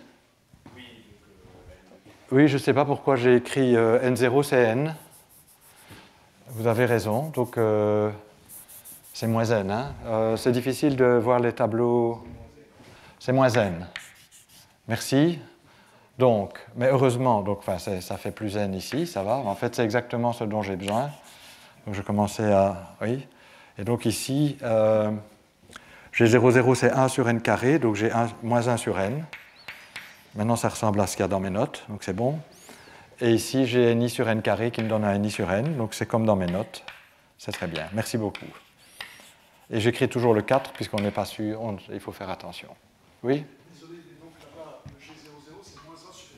Oui, je ne sais pas pourquoi j'ai écrit N0, c'est N. Vous avez raison, donc c'est moins N. Hein. C'est difficile de voir les tableaux. C'est moins N. Merci. Donc, mais heureusement, donc, ça fait plus N ici, ça va. En fait, c'est exactement ce dont j'ai besoin. Donc, je commençais à... Oui. Et donc ici, G00, c'est 1 sur N carré, donc j'ai moins 1 sur N. Maintenant, ça ressemble à ce qu'il y a dans mes notes, donc c'est bon. Et ici, j'ai ni sur n carré qui me donne un ni sur n, donc c'est comme dans mes notes. C'est très bien. Merci beaucoup. Et j'écris toujours le 4, puisqu'on n'est pas sûr, il faut faire attention. Oui? Désolé, donc là-bas, le G00, c'est moins 1 sur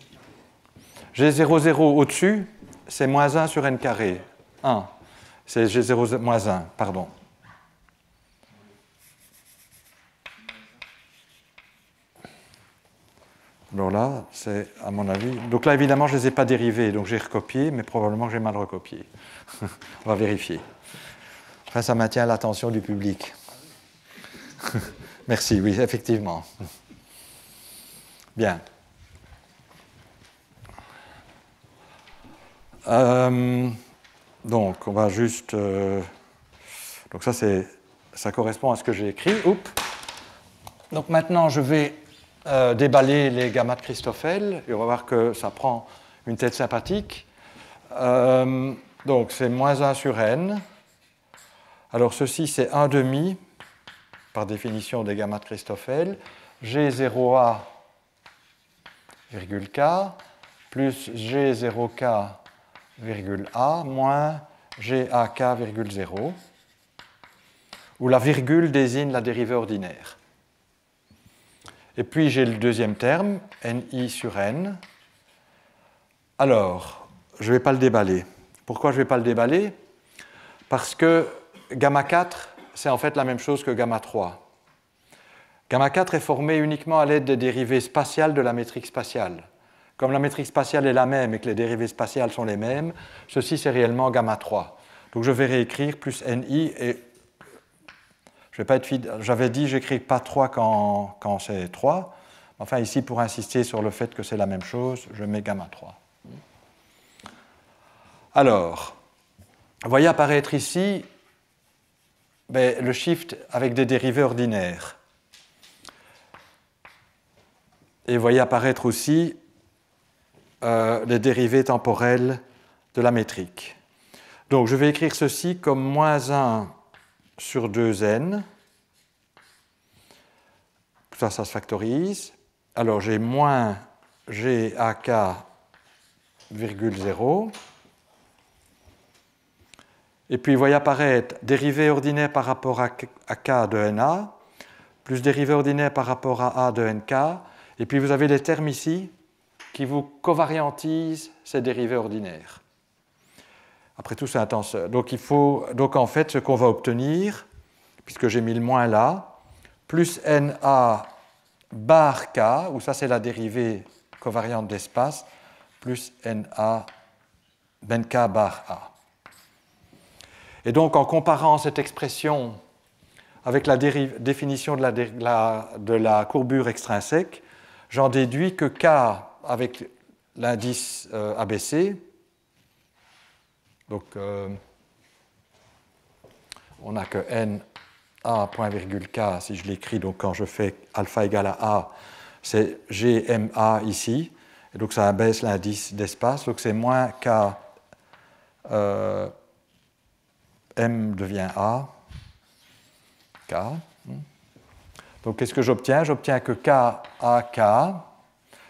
n carré. G00 au-dessus, c'est moins 1 sur n carré. 1. C'est G0 moins 1, pardon. Alors là, c'est à mon avis... Donc là, évidemment, je ne les ai pas dérivés, donc j'ai recopié, mais probablement que j'ai mal recopié. On va vérifier. Enfin, ça maintient l'attention du public. Merci, oui, effectivement. Bien. Donc, on va juste... Donc ça correspond à ce que j'ai écrit. Oups. Donc maintenant, je vais... déballer les gammas de Christoffel, et on va voir que ça prend une tête sympathique. Donc c'est moins 1 sur n. Alors ceci c'est 1 demi, par définition des gammas de Christoffel, G0a, virgule k, plus G0k, virgule a, moins GAK, virgule 0, où la virgule désigne la dérivée ordinaire. Et puis j'ai le deuxième terme, ni sur n. Alors, je ne vais pas le déballer. Pourquoi je ne vais pas le déballer? Parce que gamma 4, c'est en fait la même chose que gamma 3. Gamma 4 est formé uniquement à l'aide des dérivées spatiales de la métrique spatiale. Comme la métrique spatiale est la même et que les dérivées spatiales sont les mêmes, ceci c'est réellement gamma 3. Donc je vais réécrire plus ni et... Je vais pas être fidèle. J'avais dit j'écris pas 3 quand c'est 3. Enfin, ici, pour insister sur le fait que c'est la même chose, je mets gamma 3. Alors, vous voyez apparaître ici le shift avec des dérivées ordinaires. Et vous voyez apparaître aussi les dérivées temporelles de la métrique. Donc, je vais écrire ceci comme moins 1 sur 2n. Ça se factorise. Alors j'ai moins GAK, virgule 0. Et puis vous voyez apparaître dérivée ordinaire par rapport à K de NA, plus dérivée ordinaire par rapport à A de NK. Et puis vous avez des termes ici qui vous covariantisent ces dérivées ordinaires. Après tout, c'est un tenseur. Donc en fait, ce qu'on va obtenir, puisque j'ai mis le moins là, plus NA bar K, où ça c'est la dérivée covariante d'espace, plus NA ben K bar A. Et donc en comparant cette expression avec la définition de la courbure extrinsèque, j'en déduis que K avec l'indice ABC, donc on n'a que n a point virgule k, si je l'écris, donc quand je fais alpha égale à a, c'est gma ici, et donc ça abaisse l'indice d'espace, donc c'est moins k, m devient a, k. Donc qu'est-ce que j'obtiens? J'obtiens que k a k,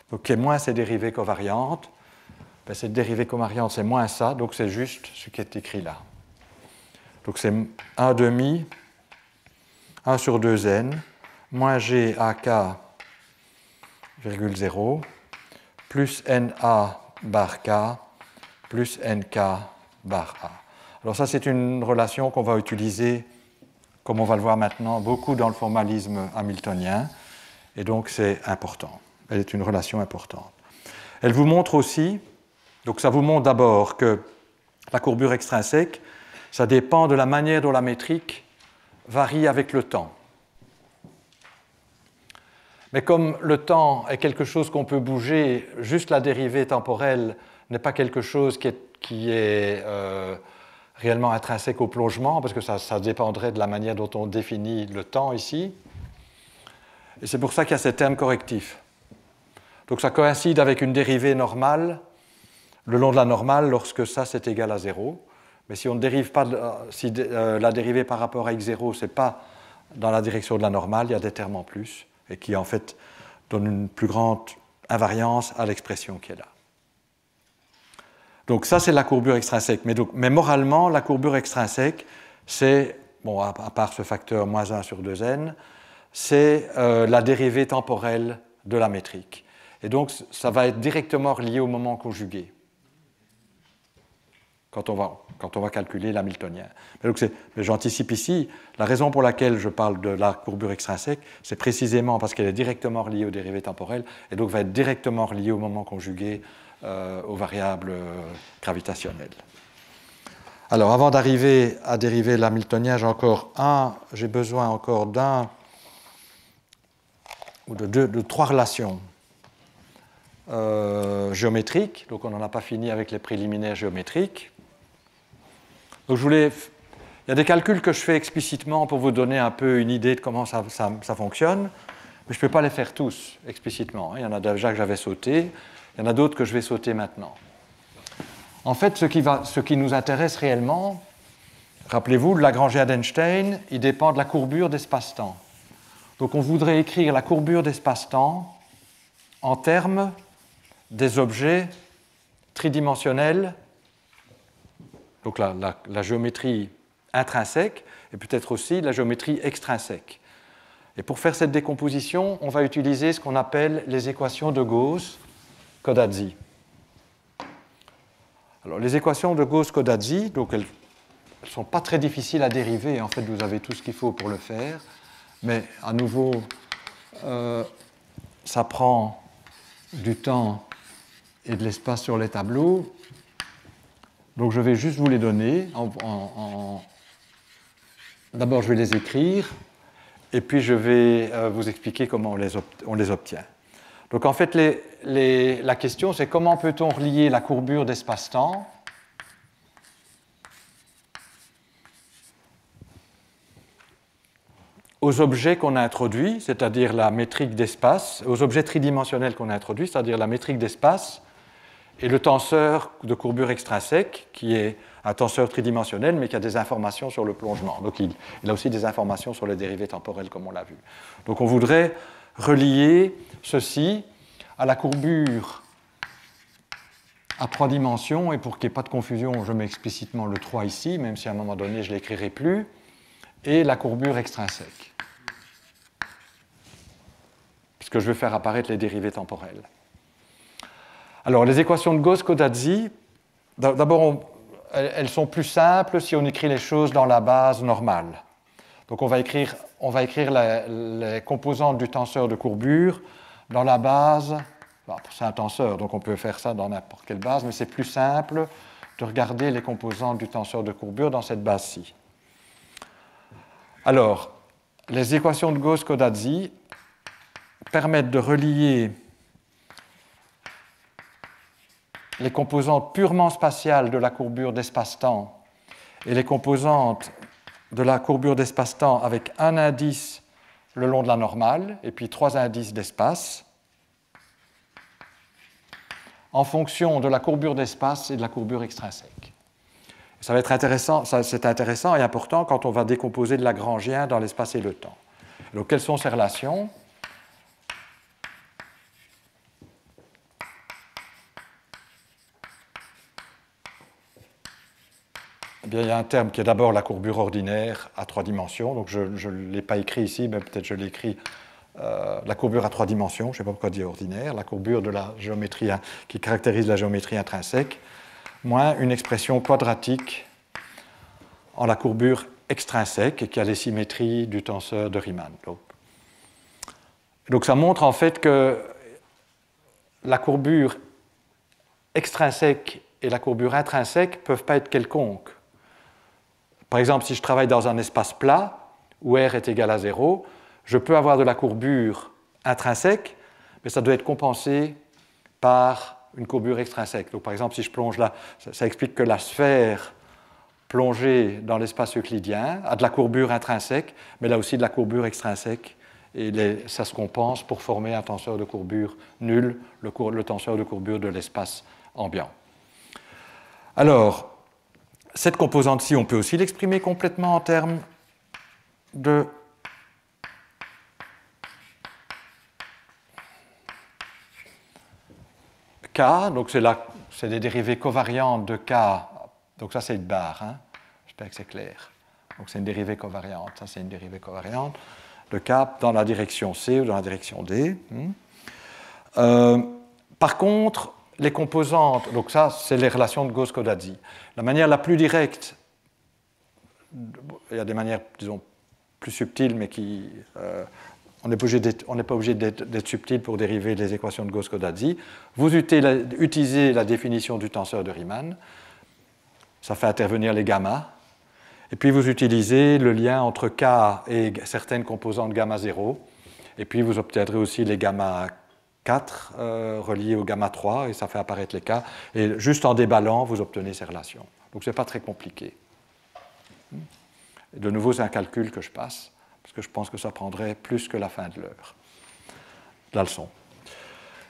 donc qui est moins ces dérivées covariantes. Ben, cette dérivée covariante, c'est moins ça, donc c'est juste ce qui est écrit là. Donc c'est 1 demi, 1 sur 2n, moins g a k, virgule 0, plus na bar k, plus nk bar a. Alors ça, c'est une relation qu'on va utiliser, comme on va le voir maintenant, beaucoup dans le formalisme hamiltonien, et donc c'est important. Elle est une relation importante. Elle vous montre aussi, donc ça vous montre d'abord que la courbure extrinsèque, ça dépend de la manière dont la métrique varie avec le temps. Mais comme le temps est quelque chose qu'on peut bouger, juste la dérivée temporelle n'est pas quelque chose qui est réellement intrinsèque au plongement, parce que ça dépendrait de la manière dont on définit le temps ici. Et c'est pour ça qu'il y a ces termes correctifs. Donc ça coïncide avec une dérivée normale, le long de la normale, lorsque ça c'est égal à 0. Mais si on ne dérive pas, si la dérivée par rapport à x0, ce n'est pas dans la direction de la normale, il y a des termes en plus, et qui en fait donnent une plus grande invariance à l'expression qui est là. Donc ça c'est la courbure extrinsèque. Mais moralement, la courbure extrinsèque, c'est, bon, à part ce facteur moins 1 sur 2n, c'est la dérivée temporelle de la métrique. Et donc ça va être directement relié au moment conjugué, quand on va calculer l'hamiltonien. Mais j'anticipe ici, la raison pour laquelle je parle de la courbure extrinsèque, c'est précisément parce qu'elle est directement reliée aux dérivées temporelles, et donc va être directement reliée au moment conjugué aux variables gravitationnelles. Alors, avant d'arriver à dériver l'hamiltonien, j'ai besoin encore d'un ou de trois relations géométriques. Donc, on n'en a pas fini avec les préliminaires géométriques. Donc, il y a des calculs que je fais explicitement pour vous donner un peu une idée de comment ça fonctionne, mais je ne peux pas les faire tous explicitement. Il y en a déjà que j'avais sauté, il y en a d'autres que je vais sauter maintenant. En fait, ce qui nous intéresse réellement, rappelez-vous, le Lagrangien d'Einstein, il dépend de la courbure d'espace-temps. Donc on voudrait écrire la courbure d'espace-temps en termes des objets tridimensionnels, donc la géométrie intrinsèque, et peut-être aussi la géométrie extrinsèque. Et pour faire cette décomposition, on va utiliser ce qu'on appelle les équations de Gauss-Codazzi. Alors, les équations de Gauss-Codazzi, donc elles ne sont pas très difficiles à dériver, en fait, vous avez tout ce qu'il faut pour le faire, mais à nouveau, ça prend du temps et de l'espace sur les tableaux. Donc, je vais juste vous les donner. D'abord, je vais les écrire, et puis je vais vous expliquer comment on les obtient. Donc, en fait, la question, c'est comment peut-on relier la courbure d'espace-temps aux objets qu'on a introduits, c'est-à-dire la métrique d'espace, aux objets tridimensionnels qu'on a introduits, c'est-à-dire la métrique d'espace, et le tenseur de courbure extrinsèque, qui est un tenseur tridimensionnel, mais qui a des informations sur le plongement. Donc il a aussi des informations sur les dérivées temporelles, comme on l'a vu. Donc on voudrait relier ceci à la courbure à 3 dimensions, et pour qu'il n'y ait pas de confusion, je mets explicitement le 3 ici, même si à un moment donné je ne l'écrirai plus, et la courbure extrinsèque, puisque je vais faire apparaître les dérivées temporelles. Alors, les équations de Gauss-Codazzi, d'abord, elles sont plus simples si on écrit les choses dans la base normale. Donc, on va écrire les composantes du tenseur de courbure dans la base. C'est un tenseur, donc on peut faire ça dans n'importe quelle base, mais c'est plus simple de regarder les composantes du tenseur de courbure dans cette base-ci. Alors, les équations de Gauss-Codazzi permettent de relier les composantes purement spatiales de la courbure d'espace-temps et les composantes de la courbure d'espace-temps avec un indice le long de la normale et puis 3 indices d'espace en fonction de la courbure d'espace et de la courbure extrinsèque. Ça va être intéressant, c'est intéressant et important quand on va décomposer le Lagrangien dans l'espace et le temps. Donc, quelles sont ces relations ? Eh bien, il y a un terme qui est d'abord la courbure ordinaire à 3 dimensions. Donc, je ne l'ai pas écrit ici, mais peut-être je l'écris. La courbure à 3 dimensions, je ne sais pas pourquoi dire ordinaire, la courbure de la géométrie qui caractérise la géométrie intrinsèque, moins une expression quadratique en la courbure extrinsèque et qui a les symétries du tenseur de Riemann. Donc ça montre en fait que la courbure extrinsèque et la courbure intrinsèque ne peuvent pas être quelconques. Par exemple, si je travaille dans un espace plat où R est égal à 0, je peux avoir de la courbure intrinsèque, mais ça doit être compensé par une courbure extrinsèque. Donc, par exemple, si je plonge là, ça explique que la sphère plongée dans l'espace euclidien a de la courbure intrinsèque, mais là aussi de la courbure extrinsèque, et ça se compense pour former un tenseur de courbure nul, le tenseur de courbure de l'espace ambiant. Alors, cette composante-ci, on peut aussi l'exprimer complètement en termes de K, donc c'est des dérivées covariantes de K, donc ça c'est une barre, hein. J'espère que c'est clair. Donc c'est une dérivée covariante, ça c'est une dérivée covariante de K dans la direction C ou dans la direction D. Par contre, les composantes, donc ça c'est les relations de Gauss-Codazzi. La manière la plus directe, il y a des manières, disons, plus subtiles, mais qui... on n'est pas obligé d'être subtil pour dériver les équations de Gauss-Codazzi. Vous utilisez la définition du tenseur de Riemann, ça fait intervenir les gammas, et puis vous utilisez le lien entre K et certaines composantes gamma 0, et puis vous obtiendrez aussi les gamma 4 reliés au gamma 3, et ça fait apparaître les K, et juste en déballant, vous obtenez ces relations. Donc ce n'est pas très compliqué. Et de nouveau, c'est un calcul que je passe, parce que je pense que ça prendrait plus que la fin de l'heure, de la leçon.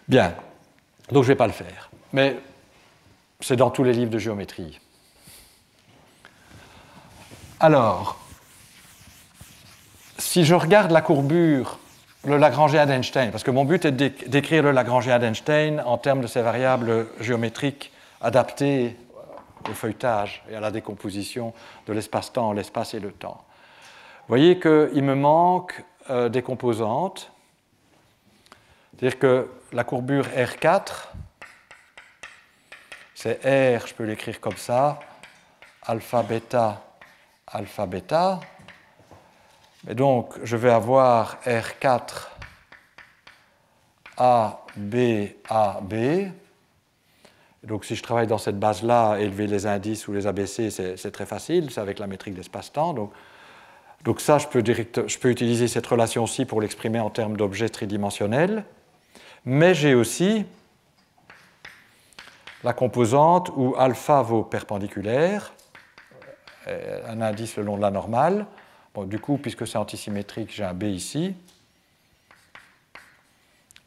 Bien, donc je ne vais pas le faire, mais c'est dans tous les livres de géométrie. Alors, si je regarde la courbure, le Lagrangien d'Einstein, parce que mon but est d'écrire le Lagrangien d'Einstein en termes de ces variables géométriques adaptées au feuilletage et à la décomposition de l'espace-temps, l'espace et le temps. Vous voyez qu'il me manque des composantes, c'est-à-dire que la courbure R4, c'est R, je peux l'écrire comme ça, alpha, bêta, alpha, bêta. Et donc, je vais avoir R4 A, B, A, B. Donc, si je travaille dans cette base-là, élever les indices ou les ABC, c'est très facile, c'est avec la métrique d'espace-temps. Donc ça, je peux utiliser cette relation-ci pour l'exprimer en termes d'objets tridimensionnels. Mais j'ai aussi la composante où alpha vaut perpendiculaire, un indice le long de la normale. Bon, du coup, puisque c'est antisymétrique, j'ai un B ici.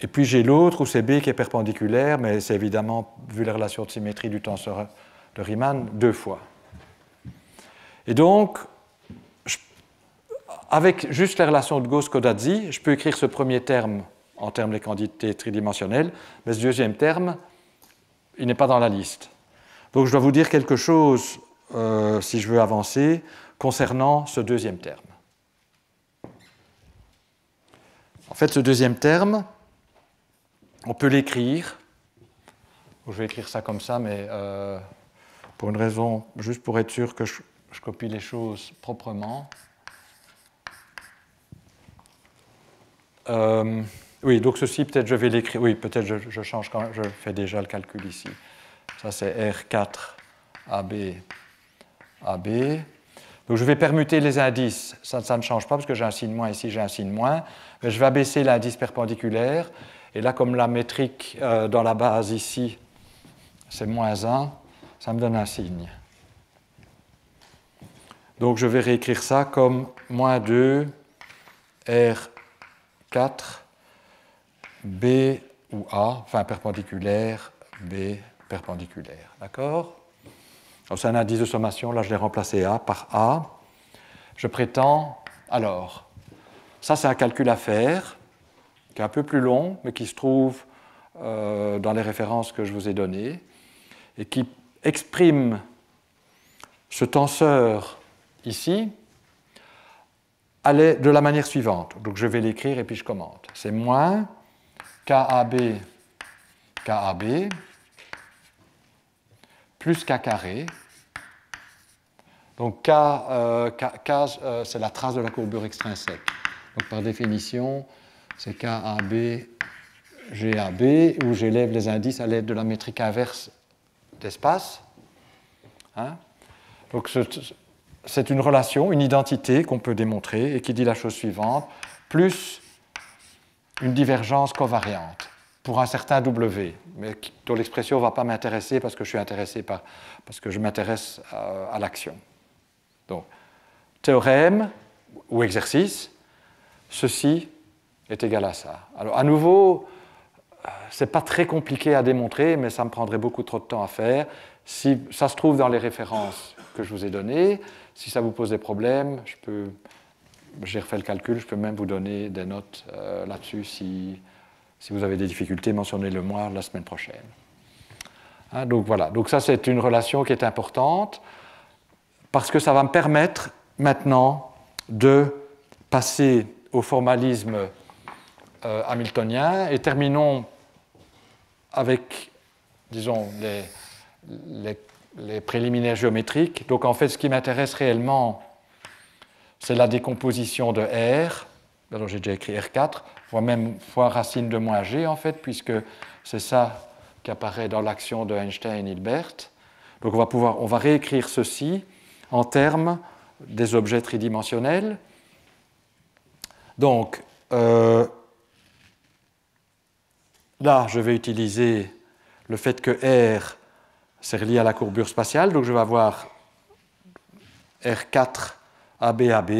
Et puis j'ai l'autre où c'est B qui est perpendiculaire, mais c'est évidemment, vu les relations de symétrie du tenseur de Riemann, 2 fois. Et donc, avec juste les relations de Gauss-Codazzi, je peux écrire ce premier terme en termes des quantités tridimensionnelles, mais ce deuxième terme, il n'est pas dans la liste. Donc je dois vous dire quelque chose, si je veux avancer, concernant ce deuxième terme. En fait, ce deuxième terme, on peut l'écrire, je vais écrire ça comme ça, mais pour une raison, juste pour être sûr que je copie les choses proprement. Oui, donc ceci, peut-être je vais l'écrire. Oui, peut-être je change quand même, je fais déjà le calcul ici. Ça, c'est R4 AB AB. Donc je vais permuter les indices, ça ne change pas parce que j'ai un signe moins ici, j'ai un signe moins, mais je vais abaisser l'indice perpendiculaire, et là comme la métrique dans la base ici, c'est moins 1, ça me donne un signe. Donc je vais réécrire ça comme moins 2, R4, B ou A, enfin perpendiculaire, B perpendiculaire. D'accord ? C'est un indice de sommation, là je l'ai remplacé A par A. Je prétends, alors, ça c'est un calcul à faire, qui est un peu plus long, mais qui se trouve dans les références que je vous ai données, et qui exprime ce tenseur ici de la manière suivante. Donc je vais l'écrire et puis je commente. C'est moins KAB, KAB, plus K carré. Donc K, c'est la trace de la courbure extrinsèque. Donc par définition, c'est KAB, GAB, où j'élève les indices à l'aide de la métrique inverse d'espace. Hein? Donc c'est une relation, une identité qu'on peut démontrer et qui dit la chose suivante, plus une divergence covariante pour un certain W, mais dont l'expression ne va pas m'intéresser parce que parce que je m'intéresse à l'action. Donc, théorème ou exercice, ceci est égal à ça. Alors, à nouveau, ce n'est pas très compliqué à démontrer, mais ça me prendrait beaucoup trop de temps à faire. Si ça se trouve dans les références que je vous ai données, si ça vous pose des problèmes, j'ai refait le calcul, je peux même vous donner des notes là-dessus. Si vous avez des difficultés, mentionnez-le moi la semaine prochaine. Hein, donc voilà, donc ça c'est une relation qui est importante, parce que ça va me permettre maintenant de passer au formalisme hamiltonien, et terminons avec, disons, les préliminaires géométriques. Donc en fait, ce qui m'intéresse réellement, c'est la décomposition de R. Alors j'ai déjà écrit R4, fois racine de moins G, en fait, puisque c'est ça qui apparaît dans l'action de Einstein-Hilbert. Donc on va réécrire ceci en termes des objets tridimensionnels. Donc, là, je vais utiliser le fait que R, c'est relié à la courbure spatiale. Donc, je vais avoir R4 ABAB.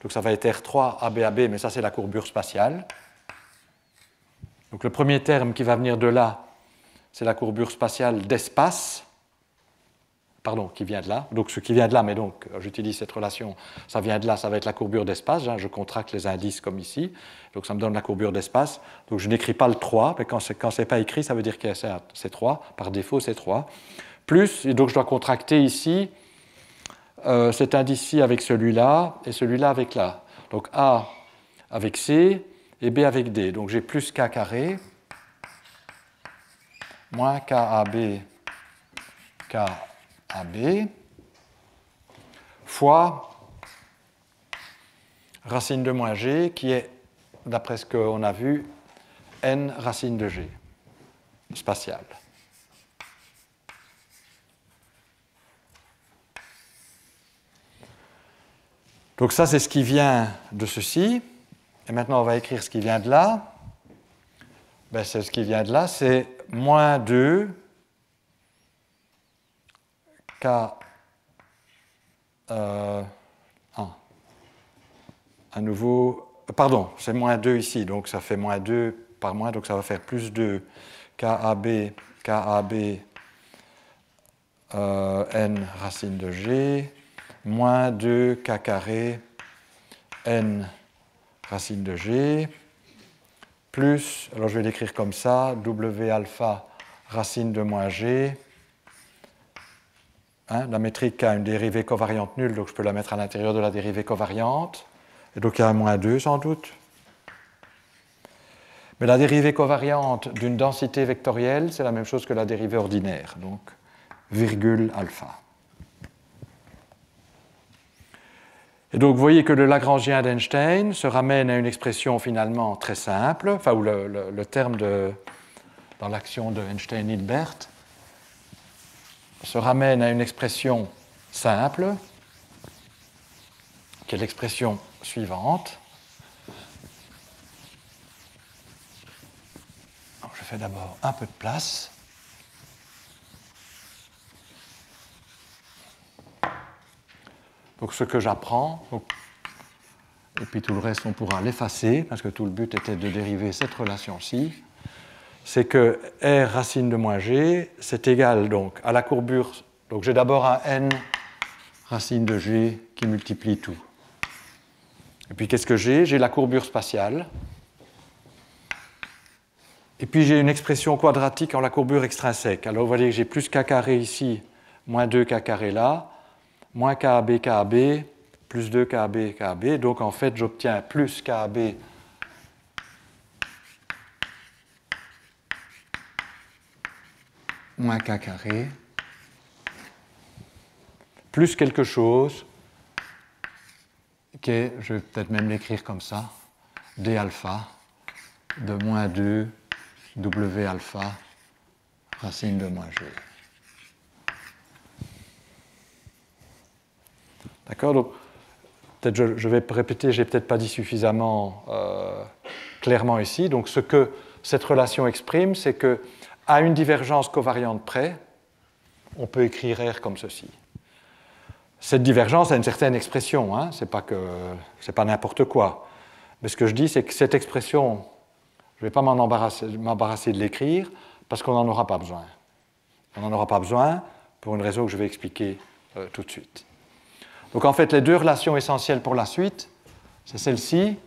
Donc, ça va être R3 ABAB, mais ça, c'est la courbure spatiale. Donc, le premier terme qui va venir de là, c'est la courbure spatiale d'espace. Pardon, qui vient de là. Donc, ce qui vient de là, mais donc, j'utilise cette relation, ça vient de là, ça va être la courbure d'espace. Hein, je contracte les indices comme ici. Donc, ça me donne la courbure d'espace. Donc, je n'écris pas le 3, mais quand ce n'est pas écrit, ça veut dire que c'est 3. Par défaut, c'est 3. Plus, et donc, je dois contracter ici cet indice-ci avec celui-là, et celui-là avec là. Donc, A avec C, et B avec D. Donc, j'ai plus K carré, moins KAB, KAB, fois racine de moins G, qui est, d'après ce qu'on a vu, N racine de G, spatiale. Donc ça, c'est ce qui vient de ceci. Et maintenant, on va écrire ce qui vient de là. Ben, c'est ce qui vient de là, c'est moins 2 K 1. À nouveau, pardon, c'est moins 2 ici, donc ça fait moins 2 par moins, donc ça va faire plus 2 KAB, N racine de G, moins 2 K carré, N racine de G, plus, alors je vais l'écrire comme ça, W alpha racine de moins G. Hein, la métrique a une dérivée covariante nulle, donc je peux la mettre à l'intérieur de la dérivée covariante. Et donc il y a un moins 2 sans doute. Mais la dérivée covariante d'une densité vectorielle, c'est la même chose que la dérivée ordinaire, donc virgule alpha. Et donc vous voyez que le Lagrangien d'Einstein se ramène à une expression finalement très simple, enfin où le terme dans l'action de Einstein-Hilbert se ramène à une expression simple qui est l'expression suivante. Donc, je fais d'abord un peu de place. Donc ce que j'apprends, et puis tout le reste on pourra l'effacer, parce que tout le but était de dériver cette relation-ci, c'est que R racine de moins G, c'est égal donc à la courbure, donc j'ai d'abord un N racine de G qui multiplie tout. Et puis qu'est-ce que j'ai? J'ai la courbure spatiale, et puis j'ai une expression quadratique en la courbure extrinsèque. Alors vous voyez que j'ai plus K carré ici, moins 2K carré là, moins KAB, KAB, plus 2 KAB, KAB. Donc, en fait, j'obtiens plus KAB moins K carré, plus quelque chose qui est, je vais peut-être même l'écrire comme ça, D alpha de moins 2 W alpha racine de moins G. D'accord? Donc, peut-être je vais répéter, je n'ai peut-être pas dit suffisamment clairement ici. Donc, ce que cette relation exprime, c'est qu'à une divergence covariante près, on peut écrire R comme ceci. Cette divergence a une certaine expression, hein, c'est pas n'importe quoi. Mais ce que je dis, c'est que cette expression, je ne vais pas m'embarrasser de l'écrire, parce qu'on n'en aura pas besoin. On n'en aura pas besoin pour une raison que je vais expliquer tout de suite. Donc en fait, les deux relations essentielles pour la suite, c'est celle-ci,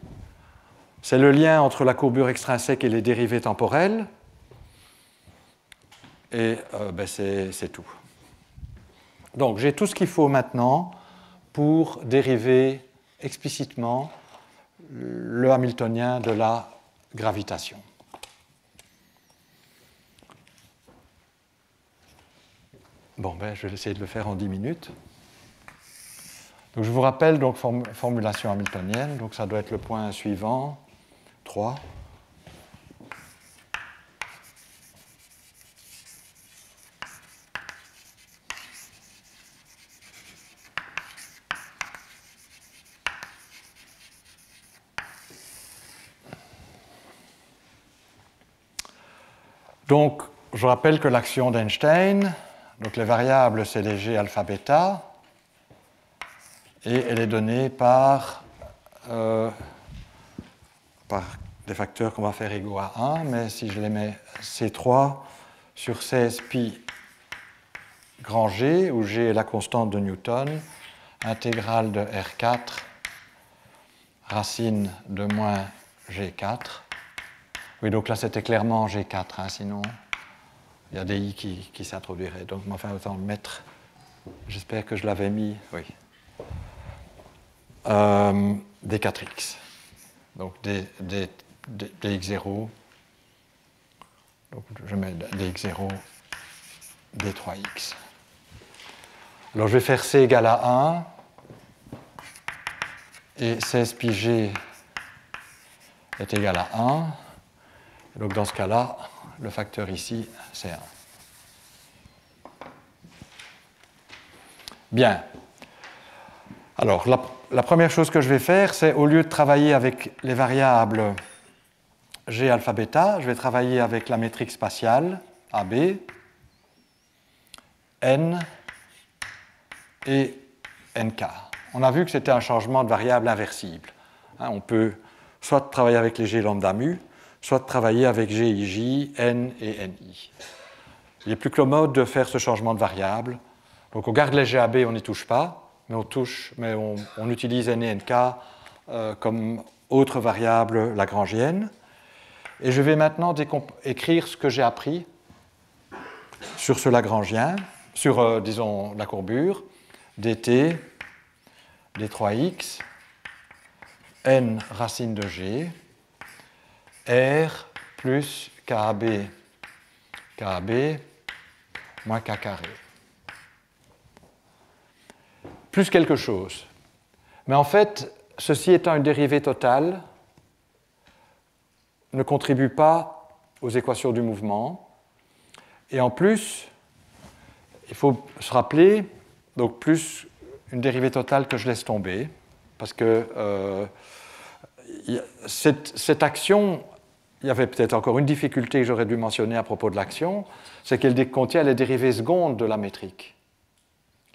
c'est le lien entre la courbure extrinsèque et les dérivées temporelles, et c'est tout. Donc j'ai tout ce qu'il faut maintenant pour dériver explicitement le hamiltonien de la gravitation. Bon, je vais essayer de le faire en 10 minutes. Donc, je vous rappelle donc formulation hamiltonienne, donc ça doit être le point suivant, 3. Donc, je rappelle que l'action d'Einstein, donc les variables, c'est les G alpha bêta, et elle est donnée par des facteurs qu'on va faire égaux à 1, mais si je les mets C3 sur 16 pi grand G, où G est la constante de Newton, intégrale de R4, racine de moins G4. Oui, donc là c'était clairement G4, hein, sinon il y a des I qui s'introduiraient. Donc, enfin, autant le mettre. J'espère que je l'avais mis, oui. D4x. Donc dx0. Donc je mets dx0, d3x. Alors je vais faire c égale à 1 et 16 pi g est égal à 1. Donc dans ce cas-là, le facteur ici, c'est 1. Bien. Alors, la première chose que je vais faire, c'est au lieu de travailler avec les variables G alpha bêta, je vais travailler avec la métrique spatiale AB, N et NK. On a vu que c'était un changement de variable inversible. Hein, on peut soit travailler avec les G lambda mu, soit travailler avec GIJ, N et NI. Il est plus commode de faire ce changement de variable. Donc on garde les GAB, on n'y touche pas. Mais on utilise N et NK comme autre variable lagrangienne. Et je vais maintenant écrire ce que j'ai appris sur ce lagrangien, sur, disons, la courbure, dt, d3x, n racine de g, r plus KAB, KAB, moins K carré. Plus quelque chose. Mais en fait, ceci étant une dérivée totale, ne contribue pas aux équations du mouvement. Et en plus, il faut se rappeler, donc plus une dérivée totale que je laisse tomber. parce que cette action, il y avait peut-être encore une difficulté que j'aurais dû mentionner à propos de l'action, c'est qu'elle contient les dérivées secondes de la métrique.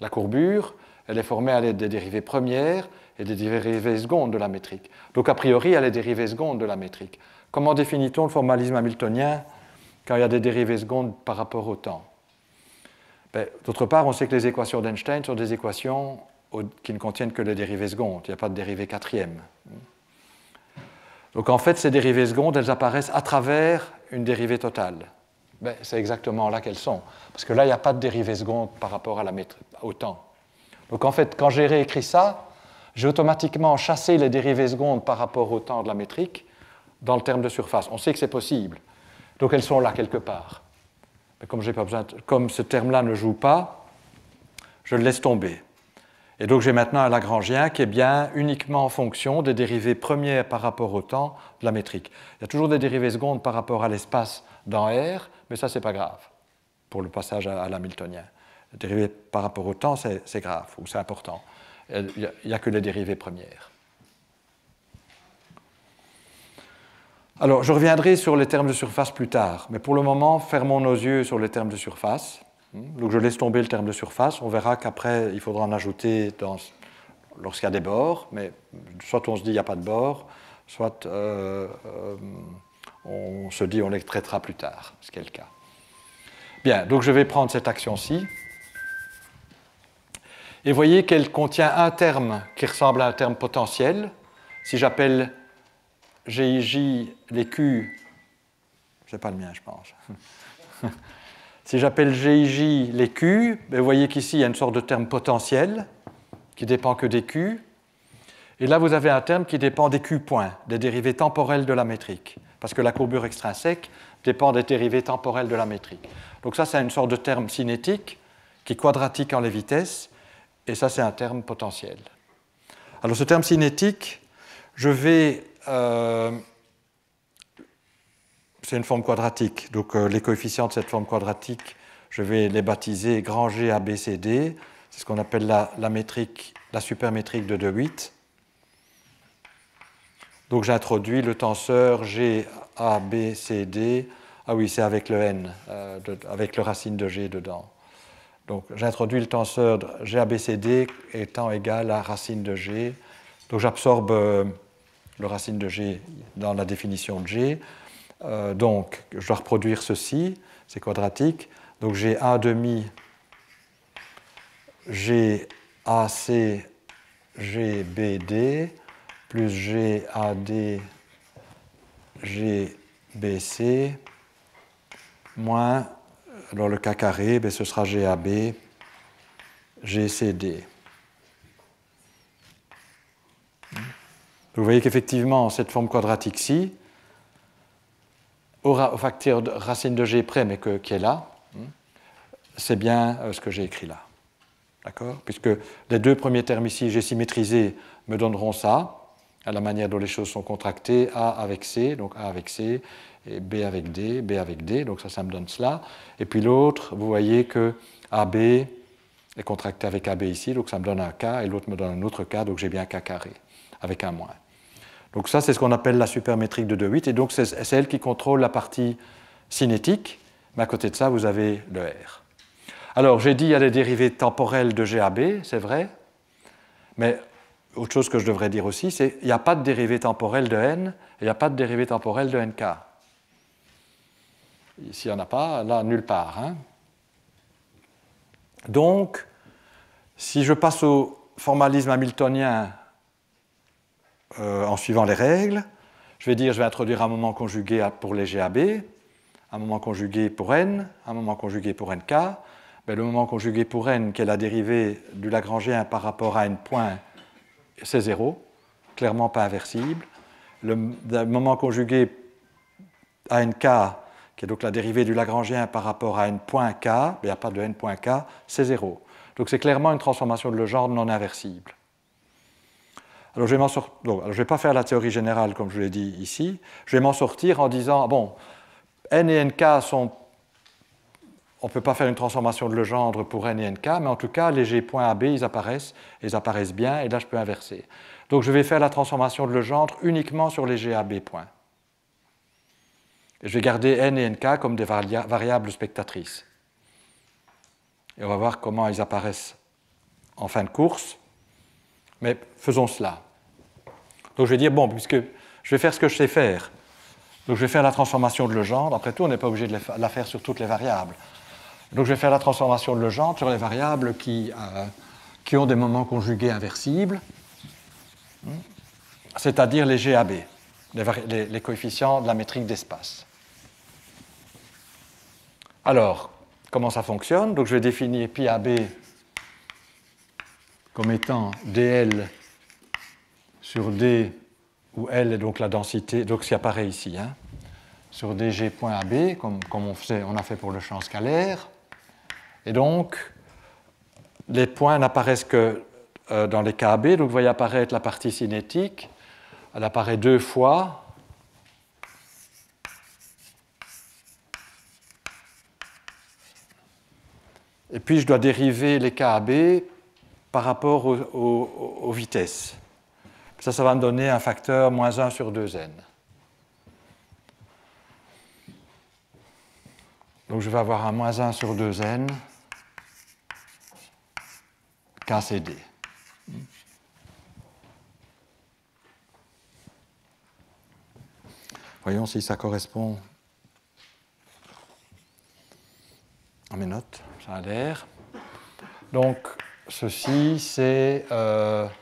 La courbure, elle est formée à l'aide des dérivées premières et des dérivées secondes de la métrique. Donc, a priori, elle est dérivée seconde de la métrique. Comment définit-on le formalisme hamiltonien quand il y a des dérivées secondes par rapport au temps? D'autre part, on sait que les équations d'Einstein sont des équations qui ne contiennent que les dérivées secondes. Il n'y a pas de dérivée quatrième. Donc, en fait, ces dérivées secondes, elles apparaissent à travers une dérivée totale. C'est exactement là qu'elles sont. Parce que là, il n'y a pas de dérivée seconde par rapport au temps. Donc, en fait, quand j'ai réécrit ça, j'ai automatiquement chassé les dérivées secondes par rapport au temps de la métrique dans le terme de surface. On sait que c'est possible. Donc, elles sont là quelque part. Mais comme ce terme-là ne joue pas, je le laisse tomber. Et donc, j'ai maintenant un Lagrangien qui est bien uniquement en fonction des dérivées premières par rapport au temps de la métrique. Il y a toujours des dérivées secondes par rapport à l'espace dans R, mais ça, ce n'est pas grave pour le passage à l'hamiltonien. Les dérivées par rapport au temps, c'est grave, ou c'est important. Il n'y a que les dérivées premières. Alors, je reviendrai sur les termes de surface plus tard, mais pour le moment, fermons nos yeux sur les termes de surface. Donc, je laisse tomber le terme de surface. On verra qu'après, il faudra en ajouter lorsqu'il y a des bords, mais soit on se dit qu'il n'y a pas de bords, soit on se dit qu'on les traitera plus tard, ce qui est le cas. Bien, donc je vais prendre cette action-ci. Et voyez qu'elle contient un terme qui ressemble à un terme potentiel. Si j'appelle GIJ les Q, c'est pas le mien, je pense. Si j'appelle GIJ les Q, vous voyez qu'ici, il y a une sorte de terme potentiel qui dépend que des Q. Et là, vous avez un terme qui dépend des Q points, des dérivées temporelles de la métrique, parce que la courbure extrinsèque dépend des dérivées temporelles de la métrique. Donc ça, c'est une sorte de terme cinétique qui est quadratique en les vitesses, et ça, c'est un terme potentiel. Alors, ce terme cinétique, je vais... c'est une forme quadratique, donc les coefficients de cette forme quadratique, je vais les baptiser grand G, A, B, C, D. C'est ce qu'on appelle la supermétrique de De Witt. Donc j'introduis le tenseur G, A, B, C, D. Ah oui, c'est avec le N, avec le racine de G dedans. Donc j'introduis le tenseur G, A, B, C, D étant égal à racine de G. Donc j'absorbe le racine de G dans la définition de G. Donc je dois reproduire ceci, c'est quadratique. Donc j'ai A demi G, A, C, G, B, D, plus G, A, D, G, B, C, moins, alors le K carré, ce sera G, A, B, G, C, D. Vous voyez qu'effectivement, cette forme quadratique-ci, au facteur de racine de G près, mais qui est là, c'est bien ce que j'ai écrit là. D'accord ? Puisque les deux premiers termes ici, G symétrisé, me donneront ça, à la manière dont les choses sont contractées, A avec C, donc A avec C, et B avec D, B avec D, donc ça me donne cela. Et puis l'autre, vous voyez que AB est contracté avec AB ici, donc ça me donne un K, et l'autre me donne un autre K, donc j'ai bien K carré, avec un moins. Donc ça, c'est ce qu'on appelle la supermétrique de De Witt, et donc c'est elle qui contrôle la partie cinétique, mais à côté de ça, vous avez le R. Alors, j'ai dit qu'il y a des dérivées temporelles de GAB, c'est vrai, mais autre chose que je devrais dire aussi, c'est qu'il n'y a pas de dérivée temporelle de N, et il n'y a pas de dérivée temporelle de NK. Ici, il n'y en a pas, là, nulle part. Hein. Donc, si je passe au formalisme hamiltonien en suivant les règles, je vais introduire un moment conjugué pour les GAB, un moment conjugué pour N, un moment conjugué pour NK. Le moment conjugué pour N, qui est la dérivée du Lagrangien par rapport à N point, c'est 0, clairement pas inversible. Le moment conjugué à NK, qui est donc la dérivée du Lagrangien par rapport à N point K, il n'y a pas de N point K, c'est 0. Donc c'est clairement une transformation de Legendre non inversible. Alors je ne vais pas faire la théorie générale comme je vous l'ai dit ici, je vais m'en sortir en disant, bon, N et NK on ne peut pas faire une transformation de Legendre pour n et nk, mais en tout cas, les g points AB, ils apparaissent bien, et là, je peux inverser. Donc, je vais faire la transformation de Legendre uniquement sur les g AB points. Et je vais garder n et nk comme des variables spectatrices. Et on va voir comment ils apparaissent en fin de course. Mais faisons cela. Donc je vais dire, bon, puisque je vais faire ce que je sais faire, donc je vais faire la transformation de Legendre. Après tout, on n'est pas obligé de la faire sur toutes les variables. Donc je vais faire la transformation de Legendre sur les variables qui ont des moments conjugués inversibles, c'est-à-dire les GAB, les coefficients de la métrique d'espace. Alors, comment ça fonctionne? Donc je vais définir pi AB comme étant dl sur d, où L est donc la densité, donc ce qui apparaît ici, hein, sur dg.ab, comme on a fait pour le champ scalaire. Et donc, les points n'apparaissent que dans les cas AB, donc vous voyez apparaître la partie cinétique, elle apparaît 2 fois. Et puis je dois dériver les cas AB par rapport aux vitesses. Ça va me donner un facteur moins 1 sur 2n. Donc je vais avoir un moins 1 sur 2n KCD. Voyons si ça correspond à mes notes. Ça a l'air. Donc ceci, c'est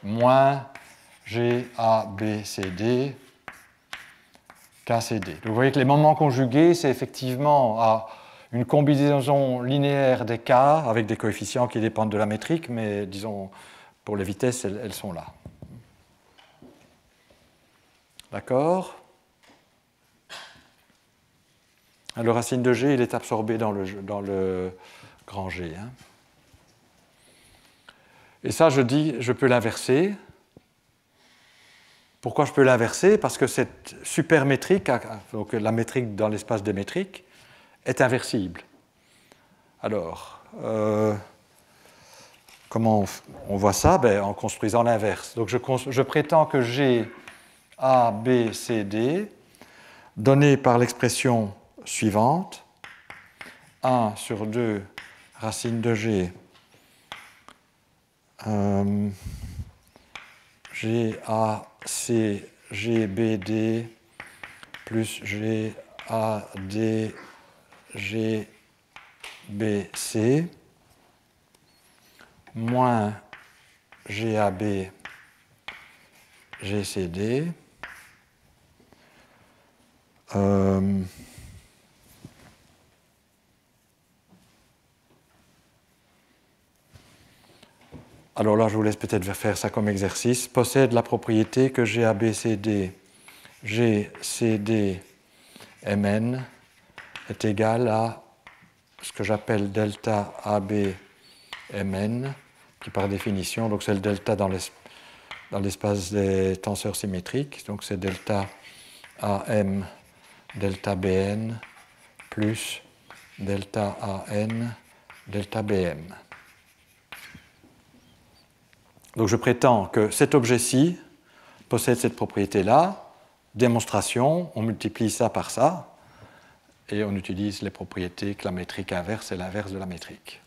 moins GABCD KCD. Donc vous voyez que les moments conjugués, c'est effectivement une combinaison linéaire des cas avec des coefficients qui dépendent de la métrique, mais disons, pour les vitesses, elles sont là. D'accord? Le racine de G, il est absorbé dans le grand G. Hein. Et ça, je peux l'inverser. Pourquoi je peux l'inverser? Parce que cette supermétrique, donc la métrique dans l'espace des métriques, est inversible. Alors, comment on voit ça? En construisant l'inverse. Donc je prétends que G, A, B, C, D, donné par l'expression suivante, 1 sur 2 racine de G, G, A, C, G, B, D, plus G, A, D, G, B, C, moins G, A, B, G, C, D, alors là, je vous laisse peut-être faire ça comme exercice. Possède la propriété que GABCD, GCD, Mn est égal à ce que j'appelle delta AB Mn, qui par définition, donc c'est le delta dans l'espace des tenseurs symétriques, donc c'est delta AM, delta Bn, plus delta AN, delta Bm. Donc je prétends que cet objet-ci possède cette propriété-là. Démonstration, on multiplie ça par ça, et on utilise les propriétés que la métrique inverse est l'inverse de la métrique.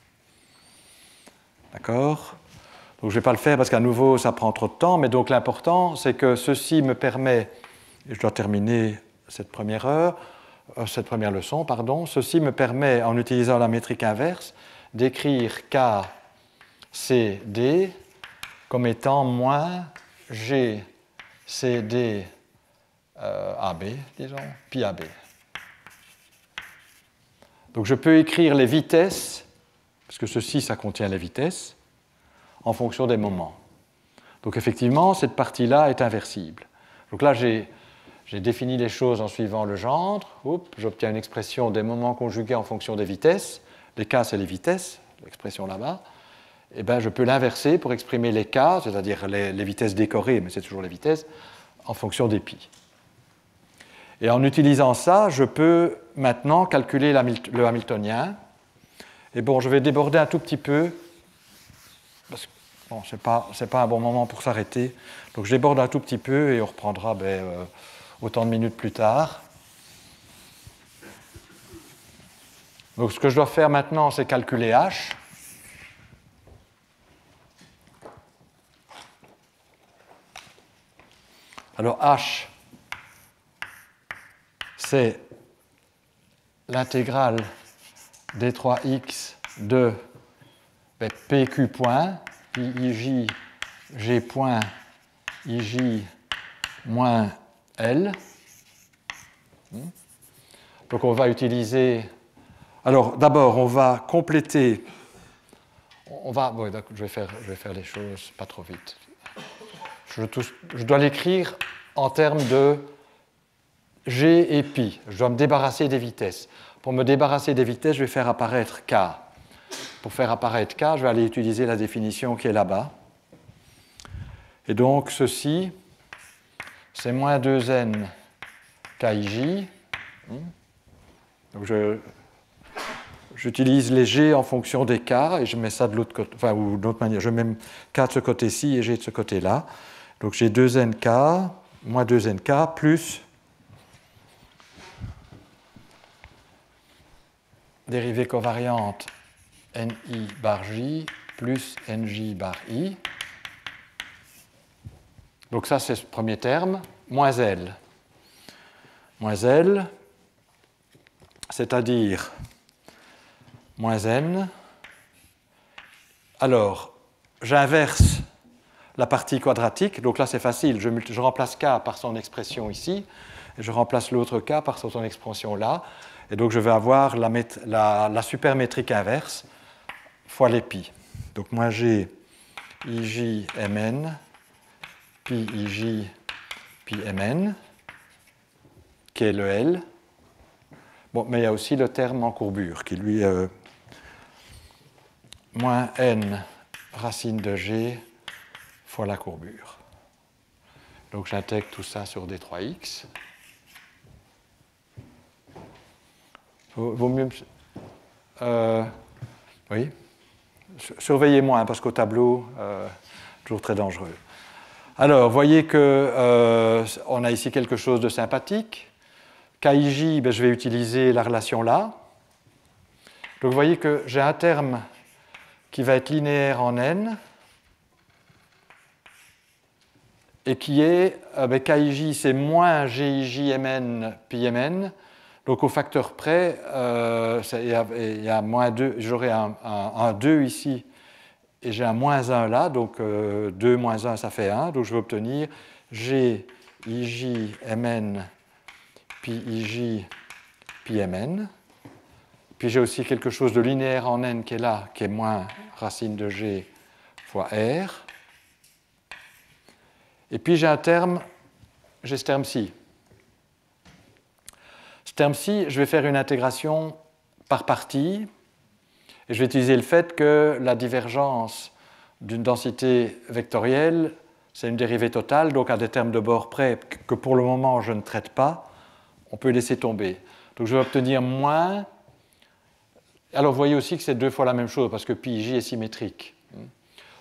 D'accord? Donc je ne vais pas le faire parce qu'à nouveau, ça prend trop de temps, mais donc l'important, c'est que ceci me permet, et je dois terminer cette première leçon, ceci me permet, en utilisant la métrique inverse, d'écrire K, C, D comme étant moins G, C, D, AB, disons, pi AB. Donc je peux écrire les vitesses, parce que ceci, ça contient les vitesses, en fonction des moments. Donc effectivement, cette partie-là est inversible. Donc là, j'ai défini les choses en suivant le gendre. J'obtiens une expression des moments conjugués en fonction des vitesses. Les K, c'est les vitesses, l'expression là-bas. Eh bien, je peux l'inverser pour exprimer les K, c'est-à-dire les vitesses décorées, mais c'est toujours les vitesses, en fonction des pi. Et en utilisant ça, je peux maintenant calculer le hamiltonien. Et bon, je vais déborder un tout petit peu, parce que bon, ce n'est pas un bon moment pour s'arrêter. Donc je déborde un tout petit peu et on reprendra autant de minutes plus tard. Donc ce que je dois faire maintenant, c'est calculer H. Alors H, c'est l'intégrale d 3x de PQ point, puis IJ, G point, IJ moins L. Donc on va utiliser... Alors d'abord, on va compléter... Bon, je vais faire les choses pas trop vite. Je dois l'écrire en termes de G et pi. Je dois me débarrasser des vitesses. Pour me débarrasser des vitesses, je vais faire apparaître K. Pour faire apparaître K, je vais aller utiliser la définition qui est là-bas. Et donc, ceci, c'est moins 2n KIJ. Donc, j'utilise les G en fonction des K et je mets ça de l'autre côté, enfin, ou d'une autre manière. Je mets K de ce côté-ci et G de ce côté-là. Donc, j'ai 2nk, moins 2nk, plus dérivée covariante NI bar J plus NJ bar I. Donc ça, c'est ce premier terme, moins L. Moins L, c'est-à-dire moins N. Alors, j'inverse la partie quadratique. Donc là, c'est facile. Je remplace K par son expression ici, et je remplace l'autre K par son expression là. Et donc, je vais avoir la supermétrique inverse fois les pi. Donc, moins G, IJ, Mn, pi IJ, pi Mn, qui est le L. Bon, mais il y a aussi le terme en courbure, qui lui est moins N racine de G fois la courbure. Donc, j'intègre tout ça sur D3X. Vaut mieux... oui. Surveillez-moi, parce qu'au tableau, toujours très dangereux. Alors, vous voyez qu'on a ici quelque chose de sympathique. KIJ, je vais utiliser la relation là. Donc, vous voyez que j'ai un terme qui va être linéaire en n, et qui est, KIJ, c'est moins GIJ Mn pi Mn. Donc, au facteur près, il y a moins 2, j'aurai un 2 ici, et j'ai un moins 1 là, donc 2 moins 1, ça fait 1. Donc, je vais obtenir G, IJ, Mn, pi IJ, pi Mn. Puis, j'ai aussi quelque chose de linéaire en n qui est là, qui est moins racine de G fois R. Et puis, j'ai ce terme-ci. Ce terme-ci, je vais faire une intégration par partie, et je vais utiliser le fait que la divergence d'une densité vectorielle, c'est une dérivée totale, donc à des termes de bord près que pour le moment je ne traite pas, on peut laisser tomber. Donc je vais obtenir moins... Alors vous voyez aussi que c'est 2 fois la même chose, parce que pi j est symétrique.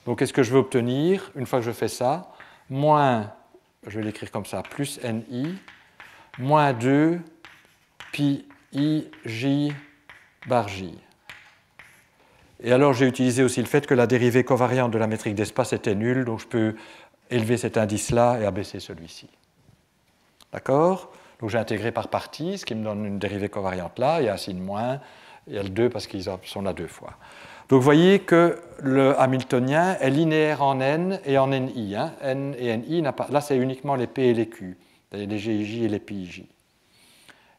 Donc qu'est-ce que je veux obtenir une fois que je fais ça? Moins, je vais l'écrire comme ça, plus ni, moins 2 pi i j bar j. Et alors j'ai utilisé aussi le fait que la dérivée covariante de la métrique d'espace était nulle, donc je peux élever cet indice-là et abaisser celui-ci. D'accord? Donc j'ai intégré par partie, ce qui me donne une dérivée covariante là, il y a un signe moins, il y a le 2 parce qu'ils sont là 2 fois. Donc vous voyez que le hamiltonien est linéaire en n et en ni. Hein. N et ni, là c'est uniquement les p et les q, les GIJ et les PIJ.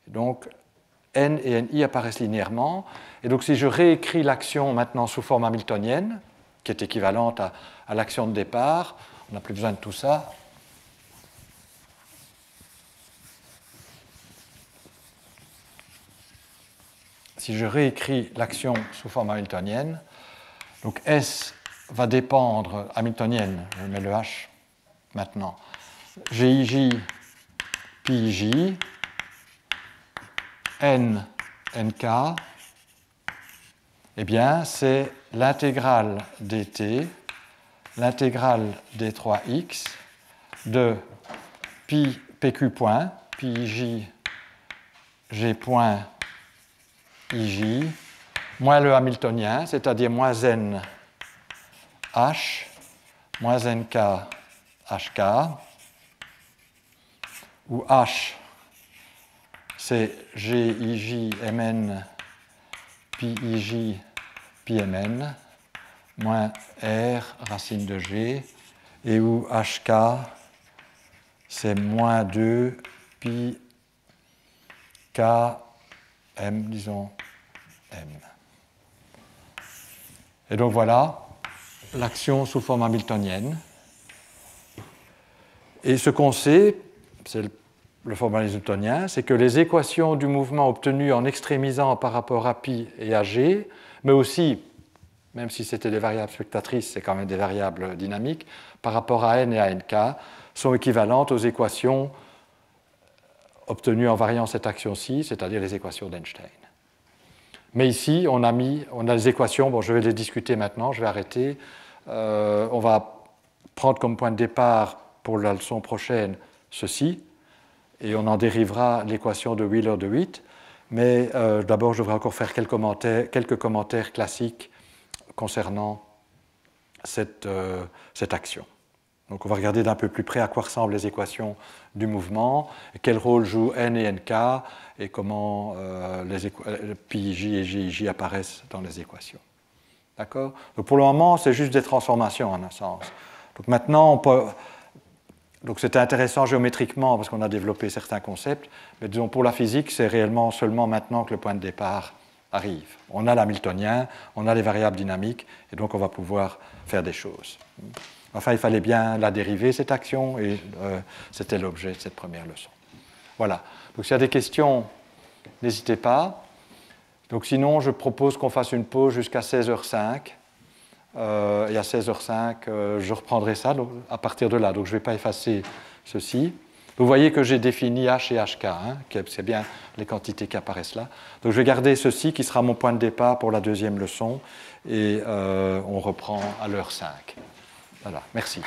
Donc n et ni apparaissent linéairement. Et donc si je réécris l'action maintenant sous forme hamiltonienne, qui est équivalente à l'action de départ, on n'a plus besoin de tout ça. Si je réécris l'action sous forme hamiltonienne, donc S va dépendre, hamiltonienne, je mets le H maintenant, GIJ, PIJ, N, NK, Eh bien, c'est l'intégrale dt, l'intégrale des 3x de pi pq point, pi j, g point ij, moins le hamiltonien, c'est-à-dire moins n h, moins nk hk, où h, c'est gij mn pi ij pi mn, moins r racine de g, et où hk, c'est moins 2 pi k m, disons m. Et donc voilà l'action sous forme hamiltonienne. Et ce qu'on sait, c'est le formalisme newtonien, c'est que les équations du mouvement obtenues en extrémisant par rapport à pi et à g, mais aussi, même si c'était des variables spectatrices, c'est quand même des variables dynamiques, par rapport à n et à nk, sont équivalentes aux équations obtenues en variant cette action-ci, c'est-à-dire les équations d'Einstein. Mais ici, on a les équations, bon, je vais les discuter maintenant, je vais arrêter. On va prendre comme point de départ pour la leçon prochaine ceci, et on en dérivera l'équation de Wheeler de Witt. Mais d'abord, je devrais encore faire quelques commentaires classiques concernant cette action. Donc on va regarder d'un peu plus près à quoi ressemblent les équations du mouvement, quel rôle jouent n et nk, et comment pi, j et gij apparaissent dans les équations. D'accord ? Donc pour le moment, c'est juste des transformations en un sens. Donc maintenant, on peut... Donc c'était intéressant géométriquement parce qu'on a développé certains concepts, mais disons pour la physique, c'est réellement seulement maintenant que le point de départ arrive. On a l'hamiltonien, on a les variables dynamiques, et donc on va pouvoir faire des choses. Enfin, il fallait bien la dériver, cette action, et c'était l'objet de cette première leçon. Voilà. Donc s'il y a des questions, n'hésitez pas. Donc sinon, je propose qu'on fasse une pause jusqu'à 16h05. Et à 16h05, je reprendrai ça donc, à partir de là. Donc je ne vais pas effacer ceci. Vous voyez que j'ai défini H et HK, hein, c'est bien les quantités qui apparaissent là. Donc je vais garder ceci qui sera mon point de départ pour la deuxième leçon. Et on reprend à l'heure 5. Voilà, merci.